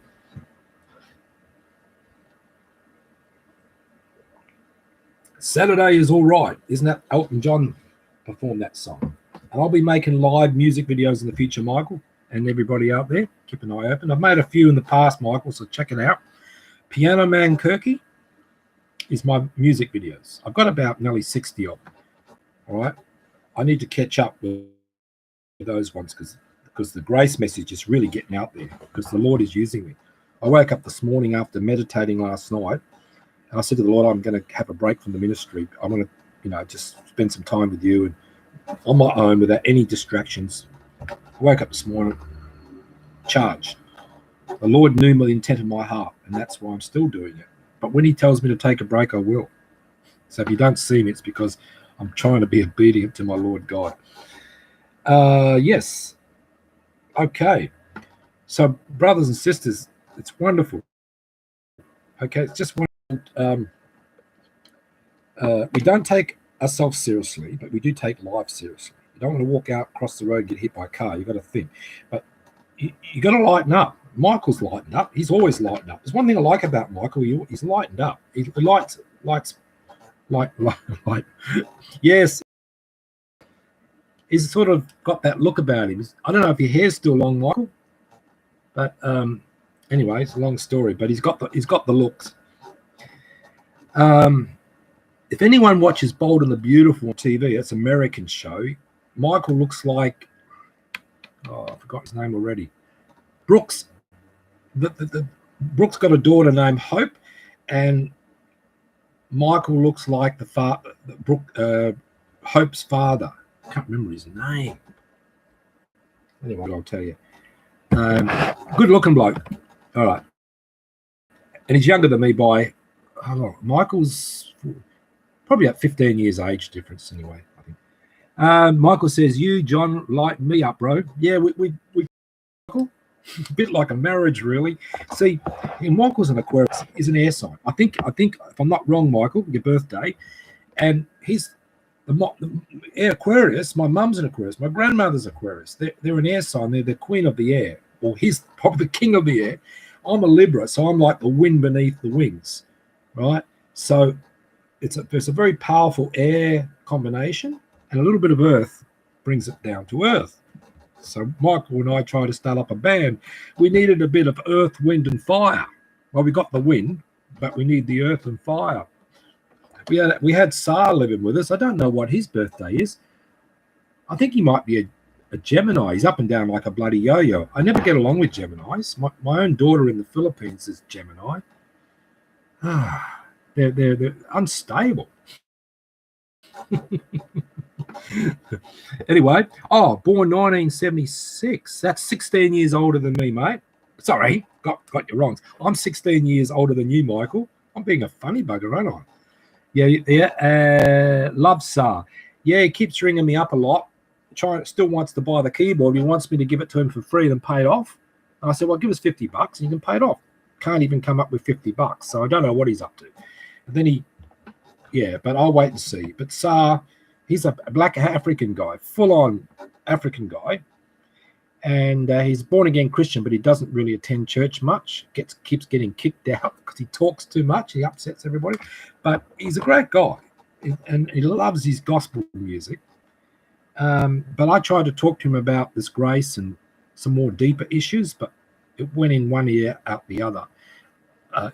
S1: Saturday is all right. Isn't that Elton John performed that song? And I'll be making live music videos in the future, Michael, and everybody out there. Keep an eye open. I've made a few in the past, Michael, so check it out. Piano Man Kirky is my music videos. I've got about nearly 60 of them. All right. I need to catch up with those ones because the grace message is really getting out there because the Lord is using me. I woke up this morning after meditating last night. And I said to the Lord, I'm going to have a break from the ministry. I'm going to just spend some time with you and on my own without any distractions. I woke up this morning charged. The Lord knew the intent of my heart, and that's why I'm still doing it. But when he tells me to take a break, I will. So if you don't see me, it's because I'm trying to be obedient to my Lord God. Yes. Okay. So, brothers and sisters, it's wonderful. Okay, it's just wonderful. We don't take ourselves seriously, but we do take life seriously. You don't want to walk out across the road and get hit by a car. You've got to think. But you got to lighten up. Michael's lightened up. He's always lightened up. There's one thing I like about Michael. He's lightened up. He lights. Yes. He's sort of got that look about him. I don't know if your hair's still long, Michael. But anyway, it's a long story. But he's got the looks. If anyone watches Bold and the Beautiful on TV, it's an American show. Michael looks like, I forgot his name already. Brooks. Brooks got a daughter named Hope, and Michael looks like Hope's father. I can't remember his name. Anyway, I'll tell you. Good looking bloke. All right. And he's younger than me by, Michael's probably about 15 years age difference anyway, I think. Michael says, you, John, light me up, bro. Yeah, we Michael. A bit like a marriage, really. See, Michael's an Aquarius. He's an air sign. I think if I'm not wrong, Michael, your birthday, and he's the air Aquarius. My mum's an Aquarius. My grandmother's Aquarius. They're an air sign. They're the queen of the air, or he's probably the king of the air. I'm a Libra, so I'm like the wind beneath the wings, right? So it's a very powerful air combination, and a little bit of earth brings it down to earth. So Michael and I tried to start up a band. We needed a bit of earth, wind, and fire. Well, we got the wind, but we need the earth and fire. We had Sar living with us. I don't know what his birthday is. I think he might be a Gemini. He's up and down like a bloody yo-yo. I never get along with Geminis. My own daughter in the Philippines is Gemini. They're unstable. Anyway, born 1976. That's 16 years older than me, mate. Sorry, got you wrong. I'm 16 years older than you, Michael. I'm being a funny bugger, aren't I? Yeah. Love Sar. Yeah, he keeps ringing me up a lot. Still wants to buy the keyboard. He wants me to give it to him for free and pay it off. And I said, well, give us $50 and you can pay it off. Can't even come up with $50. So I don't know what he's up to. And then but I'll wait and see. But Sar, he's a black African guy, full-on African guy. And he's born-again Christian, but he doesn't really attend church much. Keeps getting kicked out because he talks too much. He upsets everybody. But he's a great guy, and he loves his gospel music. But I tried to talk to him about this grace and some more deeper issues, but it went in one ear, out the other.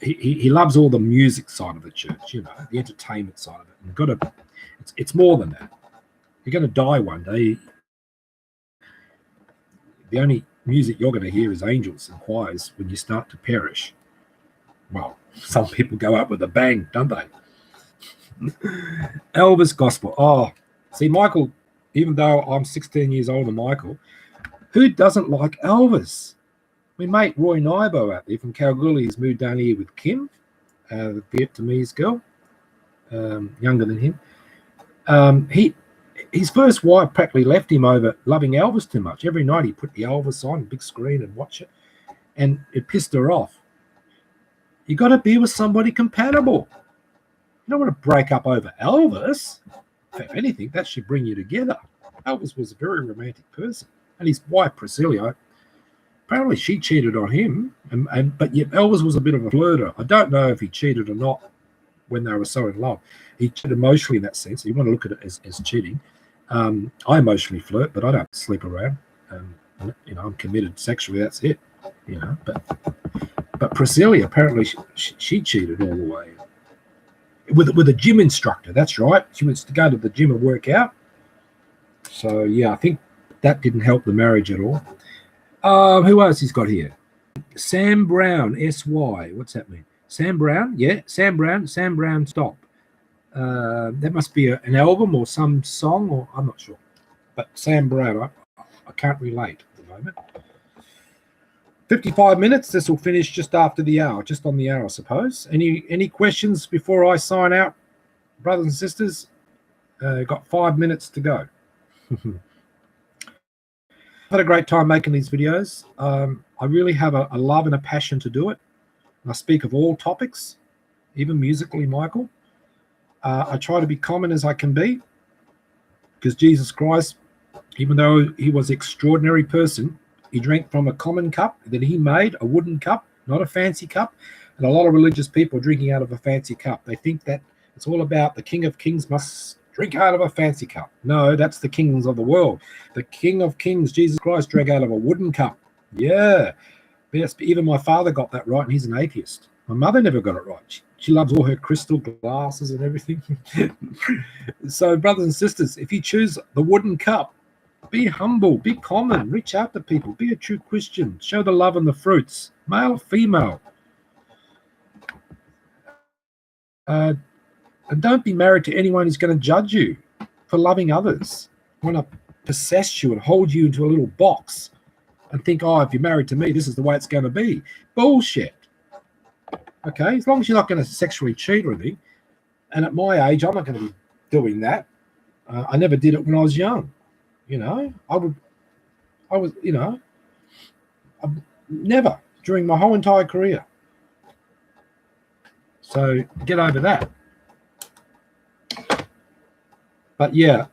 S1: He loves all the music side of the church, the entertainment side of it. And it's more than that. You're going to die one day. The only music you're going to hear is angels and choirs when you start to perish. Well, some people go up with a bang, don't they? Elvis gospel. See, Michael, even though I'm 16 years older than Michael, who doesn't like Elvis? My mate Roy Nybo out there from Kalgoorlie has moved down here with Kim, the Vietnamese girl, younger than him. His first wife practically left him over loving Elvis too much. Every night he put the Elvis on, big screen, and watch it, and it pissed her off. You got to be with somebody compatible. You don't want to break up over Elvis. If anything, that should bring you together. Elvis was a very romantic person, and his wife Priscilla, apparently she cheated on him, but yet Elvis was a bit of a flirter. I don't know if he cheated or not when they were so in love. He cheated emotionally in that sense. You want to look at it as cheating. I emotionally flirt, but I don't sleep around. I'm committed sexually. That's it. But Priscilla, apparently she cheated all the way with a gym instructor. That's right. She wants to go to the gym and work out. So yeah, I think that didn't help the marriage at all. Who else he's got here? Sam Brown, SY. What's that mean? Sam Brown? Yeah, Sam Brown. Sam Brown, stop. There must be an album or some song, or I'm not sure. But Sam Brown, I can't relate at the moment. 55 minutes. This will finish just after the hour, just on the hour, I suppose. Any questions before I sign out, brothers and sisters? Got 5 minutes to go. Had a great time making these videos. I really have a love and a passion to do it. I speak of all topics, even musically, Michael. I try to be common as I can be, because Jesus Christ, even though he was an extraordinary person, he drank from a common cup that he made, a wooden cup, not a fancy cup. And a lot of religious people are drinking out of a fancy cup. They think that it's all about the King of Kings must drink out of a fancy cup. No, that's the kings of the world. The King of Kings, Jesus Christ, drank out of a wooden cup. Yeah. Yes, even my father got that right, and he's an atheist. My mother never got it right. She loves all her crystal glasses and everything. So, brothers and sisters, if you choose the wooden cup, be humble, be common, reach out to people, be a true Christian, show the love and the fruits, male or female. And don't be married to anyone who's going to judge you for loving others, want to possess you and hold you into a little box and think, oh, if you're married to me, this is the way it's going to be. Bullshit. Okay, as long as you're not going to sexually cheat or anything. And at my age, I'm not going to be doing that. I never did it when I was young. You know, I was, you know, never during my whole entire career. So get over that. But yeah,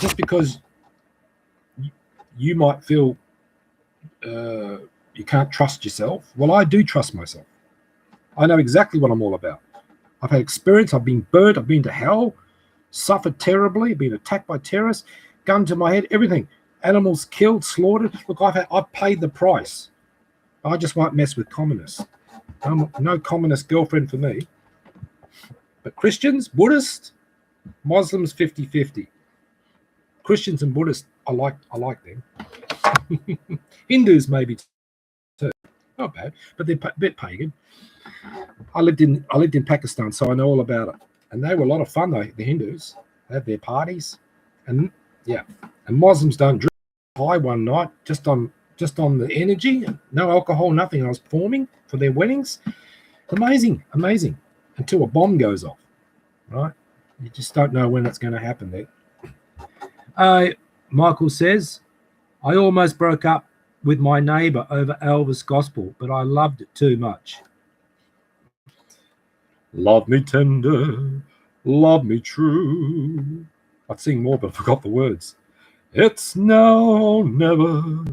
S1: just because you might feel you can't trust yourself. Well, I do trust myself. I know exactly what I'm all about. I've had experience. I've been burnt. I've been to hell, suffered terribly, been attacked by terrorists, gun to my head, everything. Animals killed, slaughtered. Look, I've paid the price. I just won't mess with communists. No communist girlfriend for me. But Christians, Buddhists, Muslims, 50-50. Christians and Buddhists, I like them. Hindus maybe too. Not bad, but they're a bit pagan. I lived in Pakistan, so I know all about it. And they were a lot of fun, though, the Hindus. They had their parties. And yeah. And Muslims don't drink. High one night, just on the energy, no alcohol, nothing. I was performing for their weddings. Amazing. Until a bomb goes off, right? You just don't know when it's going to happen there. Michael says, I almost broke up with my neighbor over Elvis gospel, but I loved it too much. Love me tender, love me true. I'd sing more, but I forgot the words. It's now or never,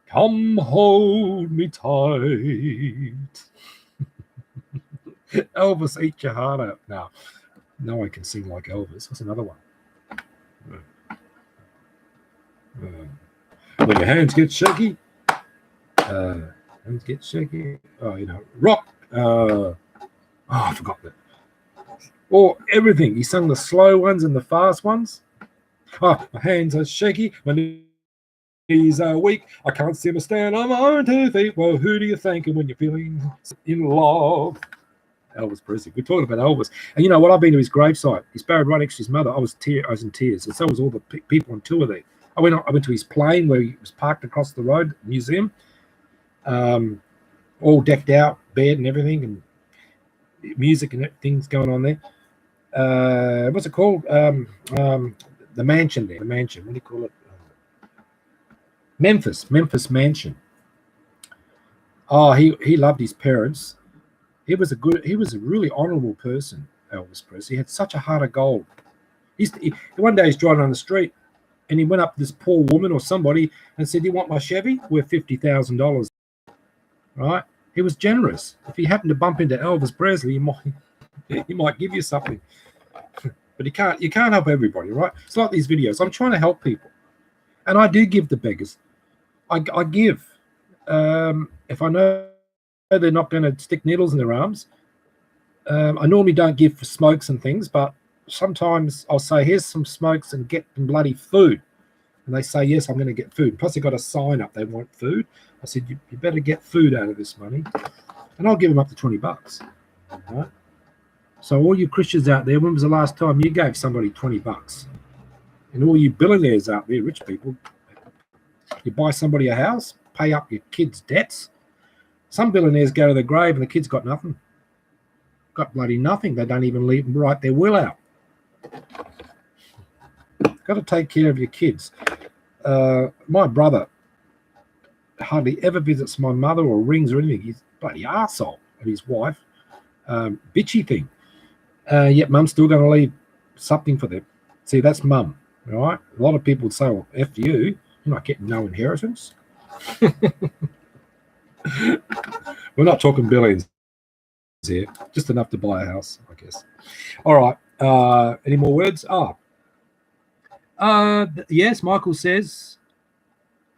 S1: come hold me tight. Elvis, eat your heart out. Now I can sing like Elvis. What's another one? When your hands get shaky, rock. I forgot that. Or everything. He sung the slow ones and the fast ones. Oh, my hands are shaky. My knees are weak. I can't seem to stand on my own 2 feet. Well, who do you think when you're feeling in love? Elvis Presley. We're talking about Elvis. And you know what? I've been to his gravesite. He's buried right next to his mother. I was in tears. And so was all the people on tour there. I went to his plane where he was parked across the road, museum, all decked out, bed and everything, and music and things going on there. What's it called? The mansion there. The mansion. What do you call it? Memphis Mansion. Oh, he loved his parents. He was a really honorable person, Elvis Presley. He had such a heart of gold. One day he's driving on the street, and he went up to this poor woman or somebody and said, "Do you want my Chevy? Worth $50,000." Right? He was generous. If he happened to bump into Elvis Presley, he might give you something. But you can't help everybody, right? It's like these videos. I'm trying to help people, and I do give the beggars. I give. If I know they're not going to stick needles in their arms, I normally don't give for smokes and things, but sometimes I'll say, here's some smokes and get them bloody food. And they say, yes, I'm going to get food. Plus, they got a sign up, they want food. I said, you better get food out of this money. And I'll give them up to $20. Right? So all you Christians out there, when was the last time you gave somebody $20? And all you billionaires out there, rich people, you buy somebody a house, pay up your kids' debts. Some billionaires go to the grave and the kids got nothing. Got bloody nothing. They don't even write their will out. Got to take care of your kids. My brother hardly ever visits my mother or rings or anything. He's a bloody arsehole of his wife. Bitchy thing. Yet mum's still going to leave something for them. See, that's mum, right? A lot of people would say, well, F you, you're not getting no inheritance. We're not talking billions here, just enough to buy a house, I guess. All right, any more words? Yes, Michael says,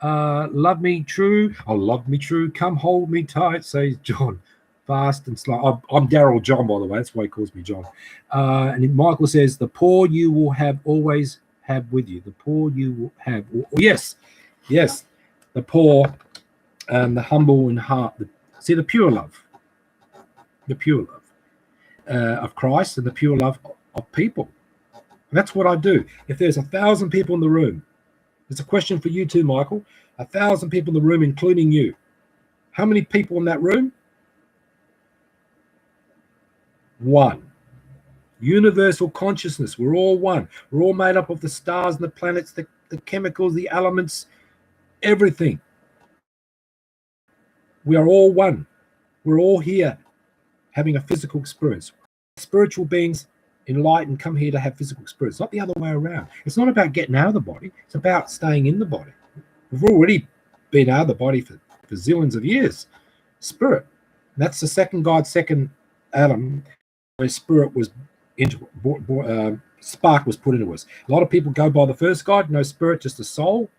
S1: love me true. Oh, love me true, come hold me tight, says John. Fast and slow. I'm Daryl John, by the way. That's why he calls me John. And Michael says, the poor you will have always have with you. The poor you will have. Yes. The poor and the humble in heart. See, the pure love. The pure love of Christ and the pure love of people. And that's what I do. If there's 1,000 people in the room, it's a question for you too, Michael. 1,000 people in the room, including you. How many people in that room? One. Universal consciousness. We're all one. We're all made up of the stars and the planets, the chemicals, the elements, everything. We are all one. We're all here having a physical experience. Spiritual beings enlightened come here to have physical experience, not the other way around. It's not about getting out of the body. It's about staying in the body. We've already been out of the body for zillions of years. Spirit. And that's the second God, second Adam, where spirit was into spark was put into us. A lot of people go by the first God, no spirit, just a soul.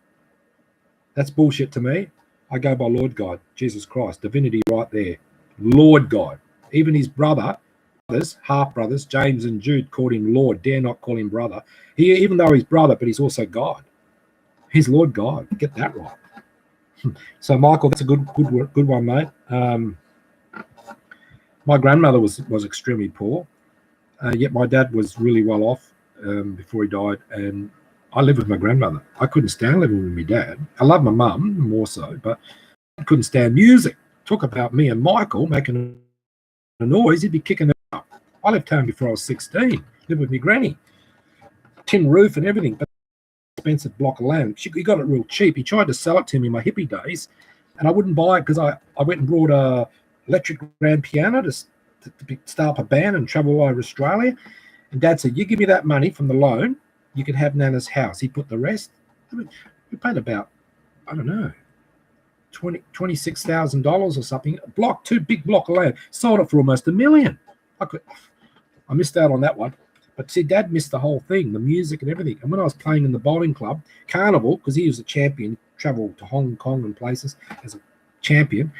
S1: That's bullshit to me. I go by Lord God, Jesus Christ, divinity right there. Lord God. Even his brothers, half brothers, James and Jude, called him Lord. Dare not call him brother. Even though he's brother, but he's also God. He's Lord God. Get that right. So Michael, that's a good one, mate. My grandmother was extremely poor, yet my dad was really well off before he died, and I lived with my grandmother. I couldn't stand living with my dad. I love my mum more so, but I couldn't stand music. Talk about me and Michael making a noise, he'd be kicking it up. I left home before I was 16, lived with my granny. Tin roof and everything, but expensive block of land. He got it real cheap. He tried to sell it to me in my hippie days, and I wouldn't buy it because I went and brought a electric grand piano to start up a band and travel all over Australia. And Dad said, you give me that money from the loan, you can have Nana's house. He put the rest. I mean, we paid about, I don't know, $26,000 or something. Two big block of land. Sold it for almost $1 million. I missed out on that one. But see, Dad missed the whole thing, the music and everything. And when I was playing in the bowling club, Carnival, because he was a champion, traveled to Hong Kong and places as a champion,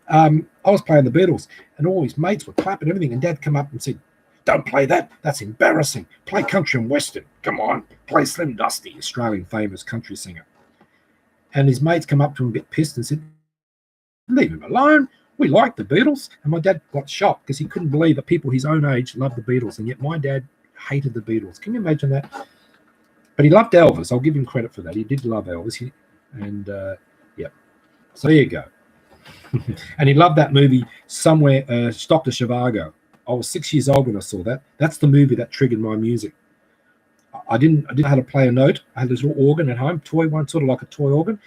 S1: I was playing the Beatles, and all his mates were clapping and everything, and Dad come up and said, don't play that. That's embarrassing. Play country and western. Come on. Play Slim Dusty, Australian famous country singer. And his mates come up to him a bit pissed and said, leave him alone. We like the Beatles. And my dad got shocked because he couldn't believe that people his own age loved the Beatles, and yet my dad hated the Beatles. Can you imagine that? But he loved Elvis. I'll give him credit for that. He did love Elvis. Yeah. So there you go. And he loved that movie Somewhere, Dr. Zhivago. I was 6 years old when I saw that. That's the movie that triggered my music. I didn't know how to play a note. I had this little organ at home, toy one, sort of like a toy organ.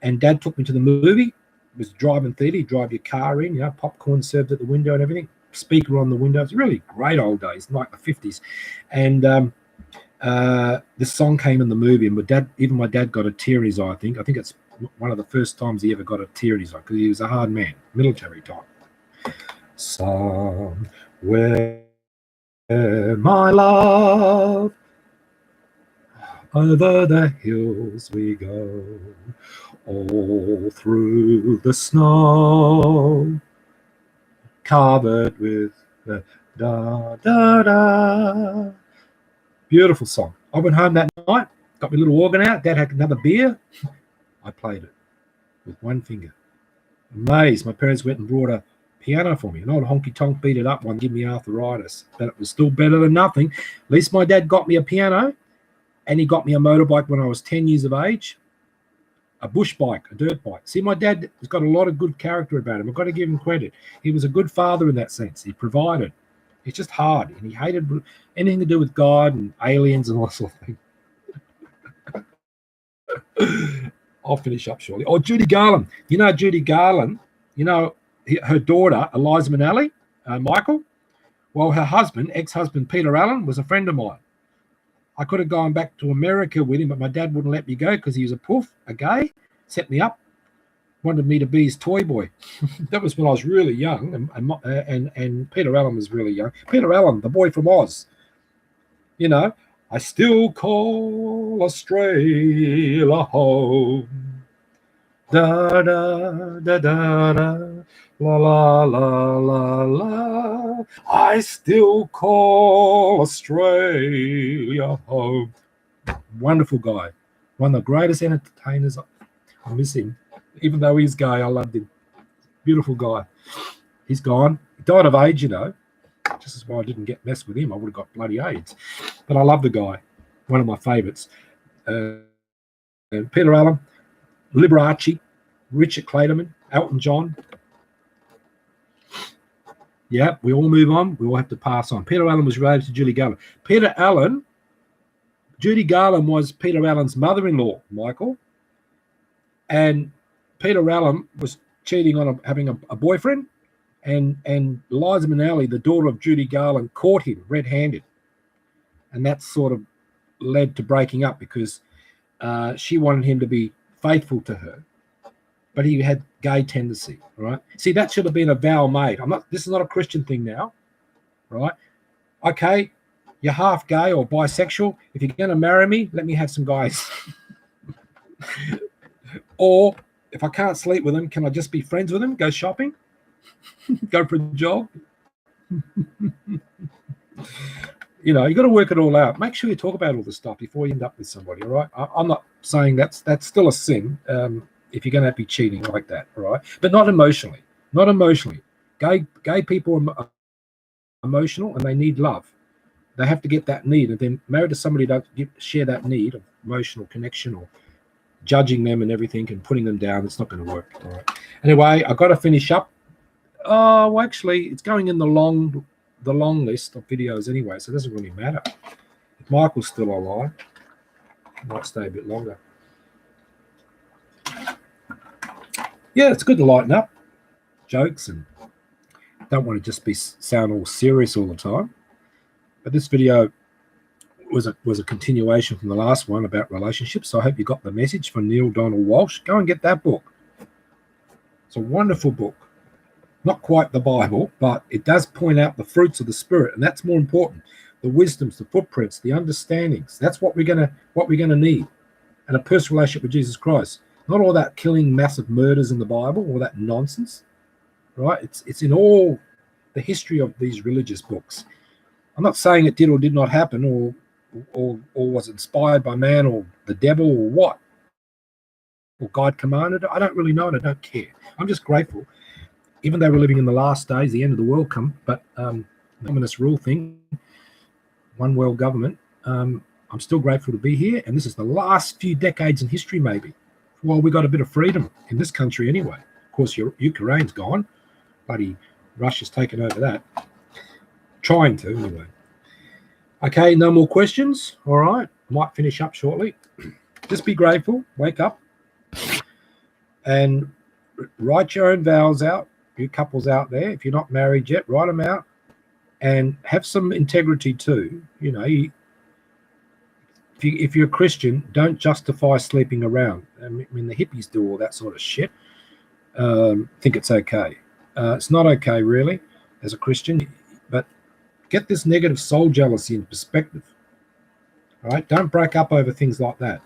S1: And Dad took me to the movie. It was drive-in theatre. You drive your car in, popcorn served at the window and everything. Speaker on the window. It's really great old days, like the 50s. And this song came in the movie, and my dad got a tear in his eye, I think. I think it's one of the first times he ever got a tear in his eye, because he was a hard man, military type. Somewhere, my love, over the hills we go, all through the snow, covered with the da-da-da. Beautiful song. I went home that night, got my little organ out. Dad had another beer. I played it with one finger. Amazed. My parents went and brought a piano for me. An old honky-tonk beat it up one, give me arthritis. But it was still better than nothing. At least my dad got me a piano, and he got me a motorbike when I was 10 years of age. A bush bike, a dirt bike. See, my dad has got a lot of good character about him. I've got to give him credit. He was a good father in that sense. He provided. It's just hard, and he hated anything to do with God and aliens and all that sort of thing. I'll finish up shortly. Oh, Judy Garland. You know Judy Garland, you know her daughter, Eliza Minnelli, Michael? Well, her husband, ex-husband Peter Allen, was a friend of mine. I could have gone back to America with him, but my dad wouldn't let me go because he was a poof, a gay, set me up, wanted me to be his toy boy. That was when I was really young, and Peter Allen was really young. Peter Allen, the boy from Oz. You know, I still call Australia home. Da da da da da, la la la la la. I still call Australia home. Wonderful guy, one of the greatest entertainers. I miss him, even though he's gay. I loved him. Beautiful guy. He's gone. He died of AIDS, you know. Just as why I didn't get messed with him. I would have got bloody AIDS. But I love the guy. One of my favourites. Peter Allen, Liberace, Richard Clayderman, Elton John. Yeah, we all move on. We all have to pass on. Peter Allen was related to Judy Garland. Judy Garland was Peter Allen's mother-in-law, Michael. And Peter Allen was cheating on having a boyfriend. And Eliza Minnelli, the daughter of Judy Garland, caught him red-handed. And that sort of led to breaking up because she wanted him to be faithful to her, but he had gay tendency, right? See, that should have been a vow made. This is not a Christian thing now, right? Okay, you're half gay or bisexual. If you're going to marry me, let me have some guys. Or if I can't sleep with them, can I just be friends with them? Go shopping? Go for a jog? You know, you got to work it all out. Make sure you talk about all this stuff before you end up with somebody, all right? I'm not saying that's still a sin if you're going to be cheating like that, all right? But not emotionally. Not emotionally. Gay people are emotional and they need love. They have to get that need. And then married to somebody who don't share that need of emotional connection or judging them and everything and putting them down, it's not going to work, all right? Anyway, I've got to finish up. Oh, well, actually, it's going in the long list of videos anyway, so it doesn't really matter. If Michael's still alive, I might stay a bit longer. Yeah, it's good to lighten up. Jokes, and don't want to just sound all serious all the time. But this video was a continuation from the last one about relationships, so I hope you got the message from Neil Donald Walsh. Go and get that book. It's a wonderful book. Not quite the Bible, but it does point out the fruits of the Spirit, and that's more important. The wisdoms, the footprints, the understandings. That's what we're gonna need, and a personal relationship with Jesus Christ. Not all that killing massive murders in the Bible, all that nonsense, right? It's in all the history of these religious books. I'm not saying it did or did not happen, or was inspired by man or the devil or what, or God commanded it. I don't really know, and I don't care. I'm just grateful. Even though we're living in the last days, the end of the world come, but the communist rule thing, one world government, I'm still grateful to be here. And this is the last few decades in history, maybe. Well, we got a bit of freedom in this country anyway. Of course, Ukraine's gone. Bloody Russia's taken over that. Trying to, anyway. Okay, no more questions. All right, might finish up shortly. Just be grateful, wake up, and write your own vows out. You couples out there, if you're not married yet, write them out and have some integrity too. You know, if you're a Christian, don't justify sleeping around. I mean, the hippies do all that sort of shit. Think it's okay. It's not okay, really, as a Christian. But get this negative soul jealousy in perspective. All right? Don't break up over things like that.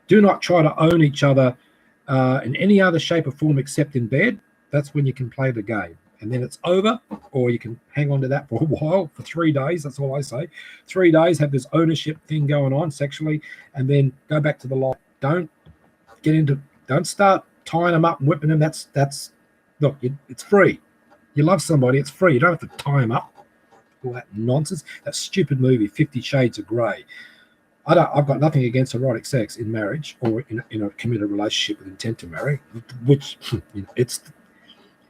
S1: Do not try to own each other in any other shape or form except in bed. That's when you can play the game. And then it's over, or you can hang on to that for a while, for 3 days. That's all I say. 3 days, have this ownership thing going on sexually, and then go back to the life. Don't start tying them up and whipping them. Look, it's free. You love somebody, it's free. You don't have to tie them up. All that nonsense. That stupid movie, 50 Shades of Grey. I've got nothing against erotic sex in marriage or in a committed relationship with intent to marry, which it's,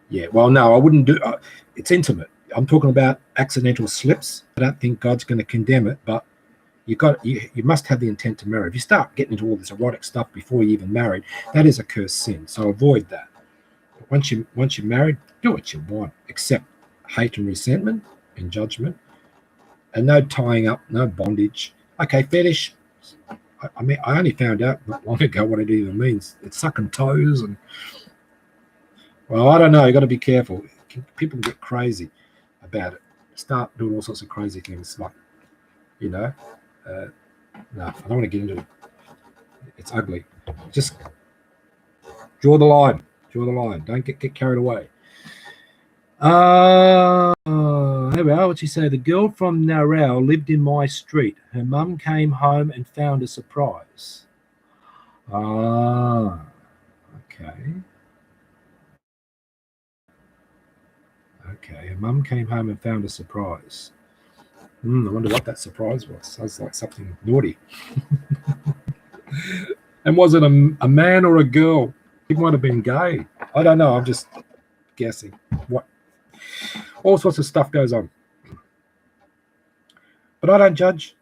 S1: yeah, well, no, I wouldn't do, it's intimate. I'm talking about accidental slips. I don't think God's going to condemn it, but you must have the intent to marry. If you start getting into all this erotic stuff before you even married, that is a cursed sin. So avoid that. But once you're married, do what you want, except hate and resentment and judgment, and no tying up, no bondage. Okay, fetish. I mean, I only found out not long ago what it even means. It's sucking toes, and well, I don't know. You got to be careful. People get crazy about it. Start doing all sorts of crazy things, like, no, I don't want to get into it. It's ugly. Just draw the line. Draw the line. Don't get carried away. Here we are. What'd she say? The girl from Narelle lived in my street. Her mum came home and found a surprise. Okay. Okay. Her mum came home and found a surprise. I wonder what that surprise was. Sounds like something naughty. And was it a man or a girl? It might have been gay. I don't know. I'm just guessing. What? All sorts of stuff goes on. But I don't judge,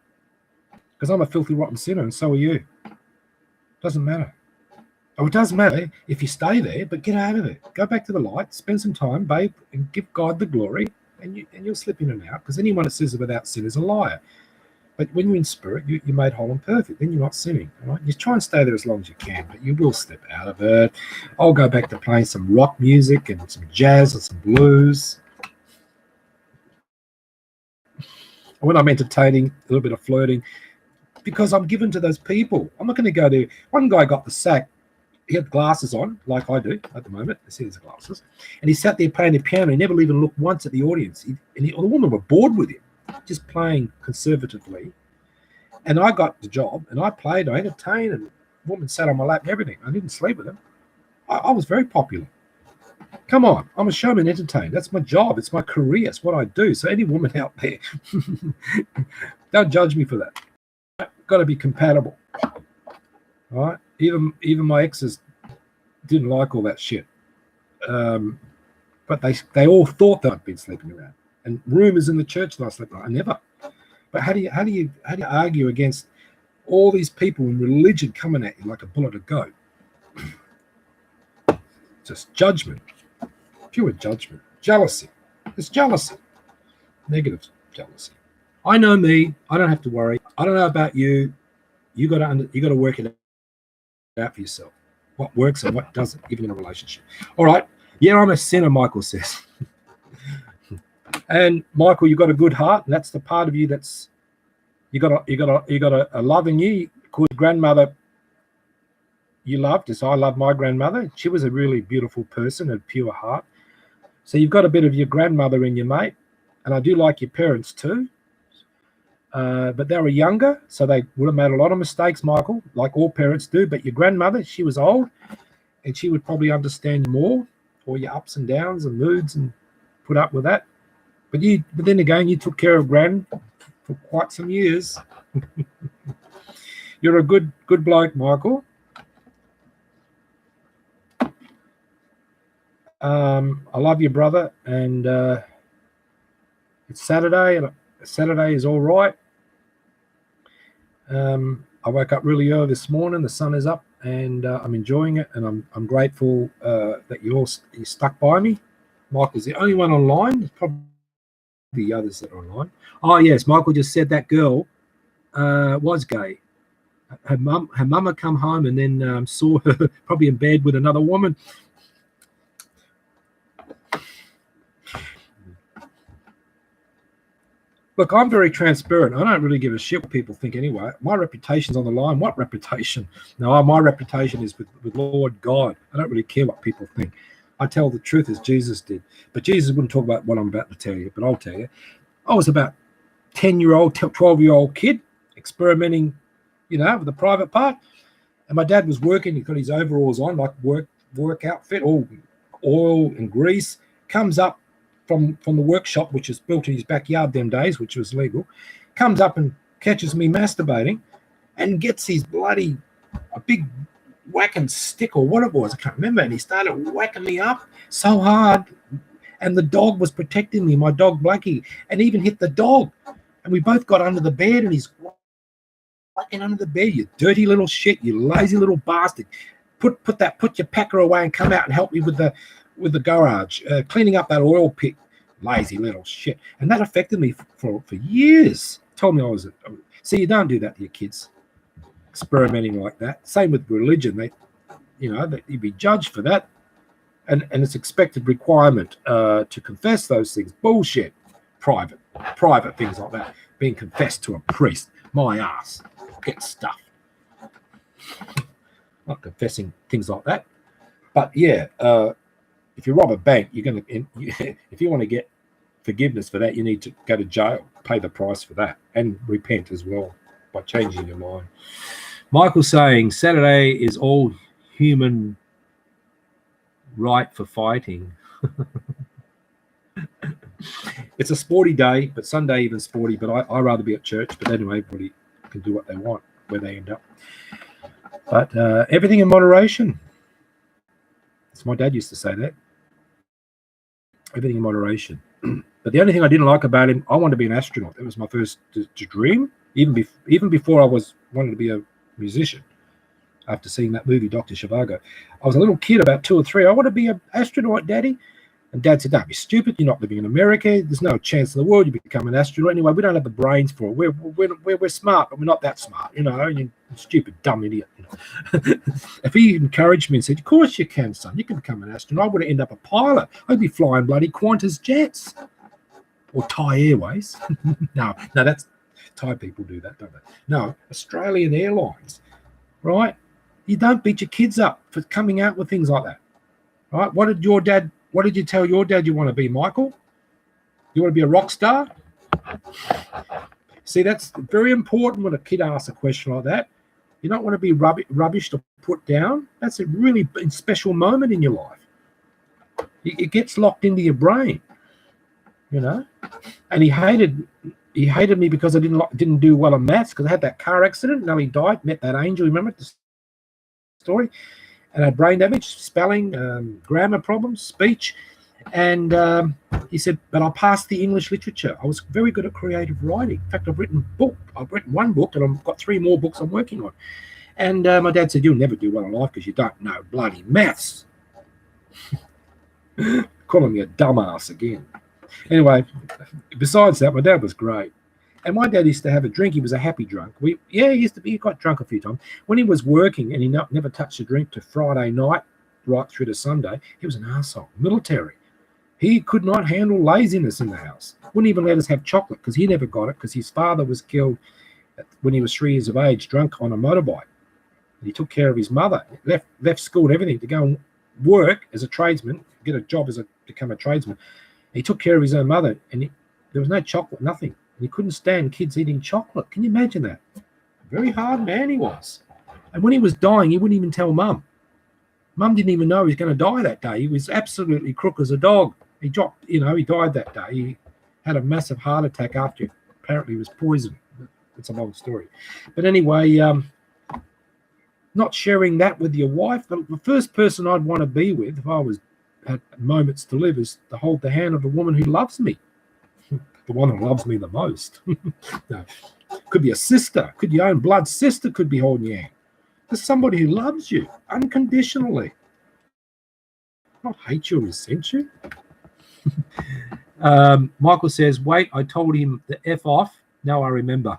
S1: because I'm a filthy, rotten sinner, and so are you. Doesn't matter. Oh, it does matter if you stay there, but get out of it. Go back to the light, spend some time, babe, and give God the glory, and you'll slip in and out, because anyone that says without sin is a liar. But when you're in spirit, you're made whole and perfect. Then you're not sinning. Right? You try and stay there as long as you can, but you will slip out of it. I'll go back to playing some rock music and some jazz and some blues. When I'm entertaining, a little bit of flirting, because I'm given to those people. I'm not going to go there. One guy got the sack. He had glasses on, like I do at the moment. I see his glasses. And he sat there playing the piano. He never even looked once at the audience. The women were bored with him, just playing conservatively. And I got the job, and I played, I entertained, and the woman sat on my lap and everything. I didn't sleep with him. I was very popular. Come on, I'm a showman, entertain. That's my job. It's my career. It's what I do. So any woman out there, don't judge me for that. Got to be compatible. All right? Even my exes didn't like all that shit. But they all thought that I'd been sleeping around. And rumors in the church that I slept around. I never. But how do you argue against all these people in religion coming at you like a bullet to go? Just judgment. Pure judgment. Jealousy. It's jealousy. Negative jealousy. I know me. I don't have to worry. I don't know about you. You got to work it out for yourself. What works and what doesn't, even in a relationship. All right. Yeah, I'm a sinner, Michael says. And Michael, you've got a good heart, and that's the part of you that's you got a love in you. Called grandmother. You loved, as I loved my grandmother. She was a really beautiful person, a pure heart. So you've got a bit of your grandmother in you, mate. And I do like your parents too. But they were younger, so they would have made a lot of mistakes, Michael, like all parents do. But your grandmother, she was old, and she would probably understand more, all your ups and downs and moods, and put up with that. But then again, you took care of Gran for quite some years. You're a good bloke, Michael. I love you, brother, and it's Saturday, and Saturday is all right. I woke up really early this morning. The sun is up, and I'm enjoying it, and I'm grateful that you stuck by me. Michael's the only one online. There's probably the others that are online. Oh yes, Michael just said that girl was gay. Her mum had come home and then saw her probably in bed with another woman. Look, I'm very transparent. I don't really give a shit what people think anyway. My reputation's on the line. What reputation? No, my reputation is with Lord God. I don't really care what people think. I tell the truth as Jesus did. But Jesus wouldn't talk about what I'm about to tell you, but I'll tell you. I was about 10-year-old, 12-year-old kid experimenting, with the private part. And my dad was working. He got his overalls on, like work outfit, all oil and grease. Comes up from the workshop, which was built in his backyard them days, which was legal, comes up and catches me masturbating and gets his a big whacking stick or what it was, I can't remember, and he started whacking me up so hard, and the dog was protecting me, my dog Blackie, and even hit the dog, and we both got under the bed, and he's whacking under the bed. You dirty little shit, you lazy little bastard, put your packer away and come out and help me with the garage, cleaning up that oil pit, lazy little shit. And that affected me for years. Told me I was see, you don't do that to your kids, experimenting like that. Same with religion. You'd be judged for that, and it's expected requirement to confess those things. Bullshit. Private things like that being confessed to a priest. My ass, get stuff. Not confessing things like that, but yeah, if you rob a bank, if you want to get forgiveness for that, you need to go to jail, pay the price for that, and repent as well by changing your mind. Michael saying Saturday is all human right for fighting. It's a sporty day, but Sunday even sporty, but I rather be at church. But anyway, everybody can do what they want, where they end up. But everything in moderation. As my dad used to say that. Everything in moderation. But the only thing I didn't like about him, I wanted to be an astronaut. That was my first dream. Even before I wanted to be a musician. After seeing that movie, Dr. Zhivago, I was a little kid, about 2 or 3. I want to be an astronaut, Daddy. And Dad said, "Don't be stupid. You're not living in America. There's no chance in the world you become an astronaut. Anyway, we don't have the brains for it. We're smart, but we're not that smart. You stupid, dumb idiot." If he encouraged me and said, "Of course you can, son. You can become an astronaut," I would have ended up a pilot. I'd be flying bloody Qantas jets or Thai Airways. No, that's Thai people do that, don't they? No, Australian Airlines, right? You don't beat your kids up for coming out with things like that, right? What did you tell your dad you want to be, Michael? You want to be a rock star? See, that's very important when a kid asks a question like that. You don't want to be rubbish to put down. That's a really special moment in your life. It gets locked into your brain, And he hated me because I didn't do well in maths, because I had that car accident. Nearly died. Met that angel. Remember the story? And had brain damage, spelling, grammar problems, speech. And he said, "But I passed the English literature. I was very good at creative writing. In fact, I've written one book, and I've got 3 more books I'm working on." And my dad said, "You'll never do well in life because you don't know bloody maths." Calling me a dumbass again. Anyway, besides that, my dad was great. And my dad used to have a drink. He was a happy drunk. He got drunk a few times. When he was working and he never touched a drink to Friday night right through to Sunday, he was an arsehole, military. He could not handle laziness in the house. Wouldn't even let us have chocolate because he never got it, because his father was killed when he was 3 years of age, drunk on a motorbike. He took care of his mother, left school and everything to go and work as a tradesman, get a job become a tradesman. He took care of his own mother, and there was no chocolate, nothing. He couldn't stand kids eating chocolate. Can you imagine that? Very hard man he was. And when he was dying, he wouldn't even tell Mum. Mum didn't even know he was going to die that day. He was absolutely crook as a dog. He died that day. He had a massive heart attack after apparently he was poisoned. It's a long story. But anyway, not sharing that with your wife. The first person I'd want to be with, if I had moments to live, is to hold the hand of the woman who loves me. The one who loves me the most. No, could be a sister, could your own blood sister could be holding your hand. There's somebody who loves you unconditionally, not hate you or resent you. Michael says, "Wait, I told him the F off. Now I remember."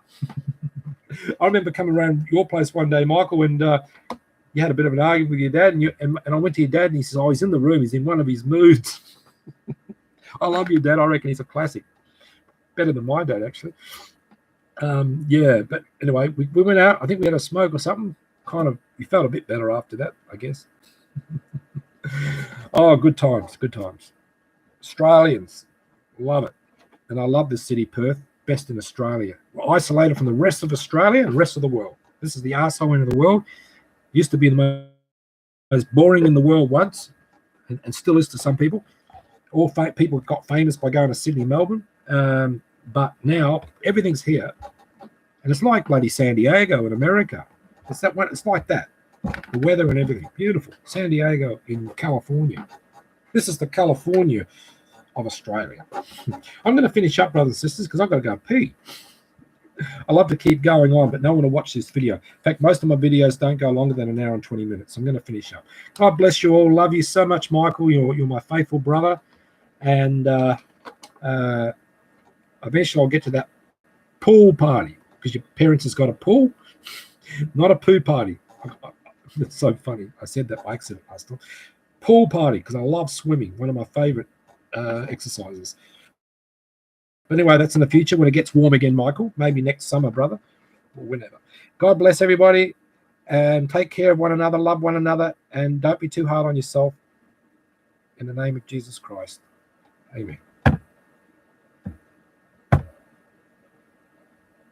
S1: I remember coming around your place one day, Michael, and you had a bit of an argument with your dad, and I went to your dad, and he says, "Oh, he's in the room. He's in one of his moods." I love your dad. I reckon he's a classic. Better than my dad, actually. But anyway, we went out. I think we had a smoke or something. You felt a bit better after that, I guess. Oh, good times. Australians, love it. And I love this city, Perth, best in Australia. We're isolated from the rest of Australia and the rest of the world. This is the arsehole end of the world. Used to be the most boring in the world once, and still is to some people. All people got famous by going to Sydney, Melbourne. But now everything's here. And it's like bloody San Diego in America. It's like that. The weather and everything. Beautiful. San Diego in California. This is the California of Australia. I'm going to finish up, brothers and sisters, because I've got to go pee. I love to keep going on, but no one will watch this video. In fact, most of my videos don't go longer than an hour and 20 minutes. I'm going to finish up. God bless you all. Love you so much, Michael. You're my faithful brother. And eventually I'll get to that pool party, because your parents has got a pool, not a poo party. It's so funny. I said that by accident last time. Pool party, because I love swimming. One of my favorite exercises. But anyway, that's in the future when it gets warm again, Michael. Maybe next summer, brother, or whenever. God bless everybody, and take care of one another, love one another, and don't be too hard on yourself. In the name of Jesus Christ. Amen.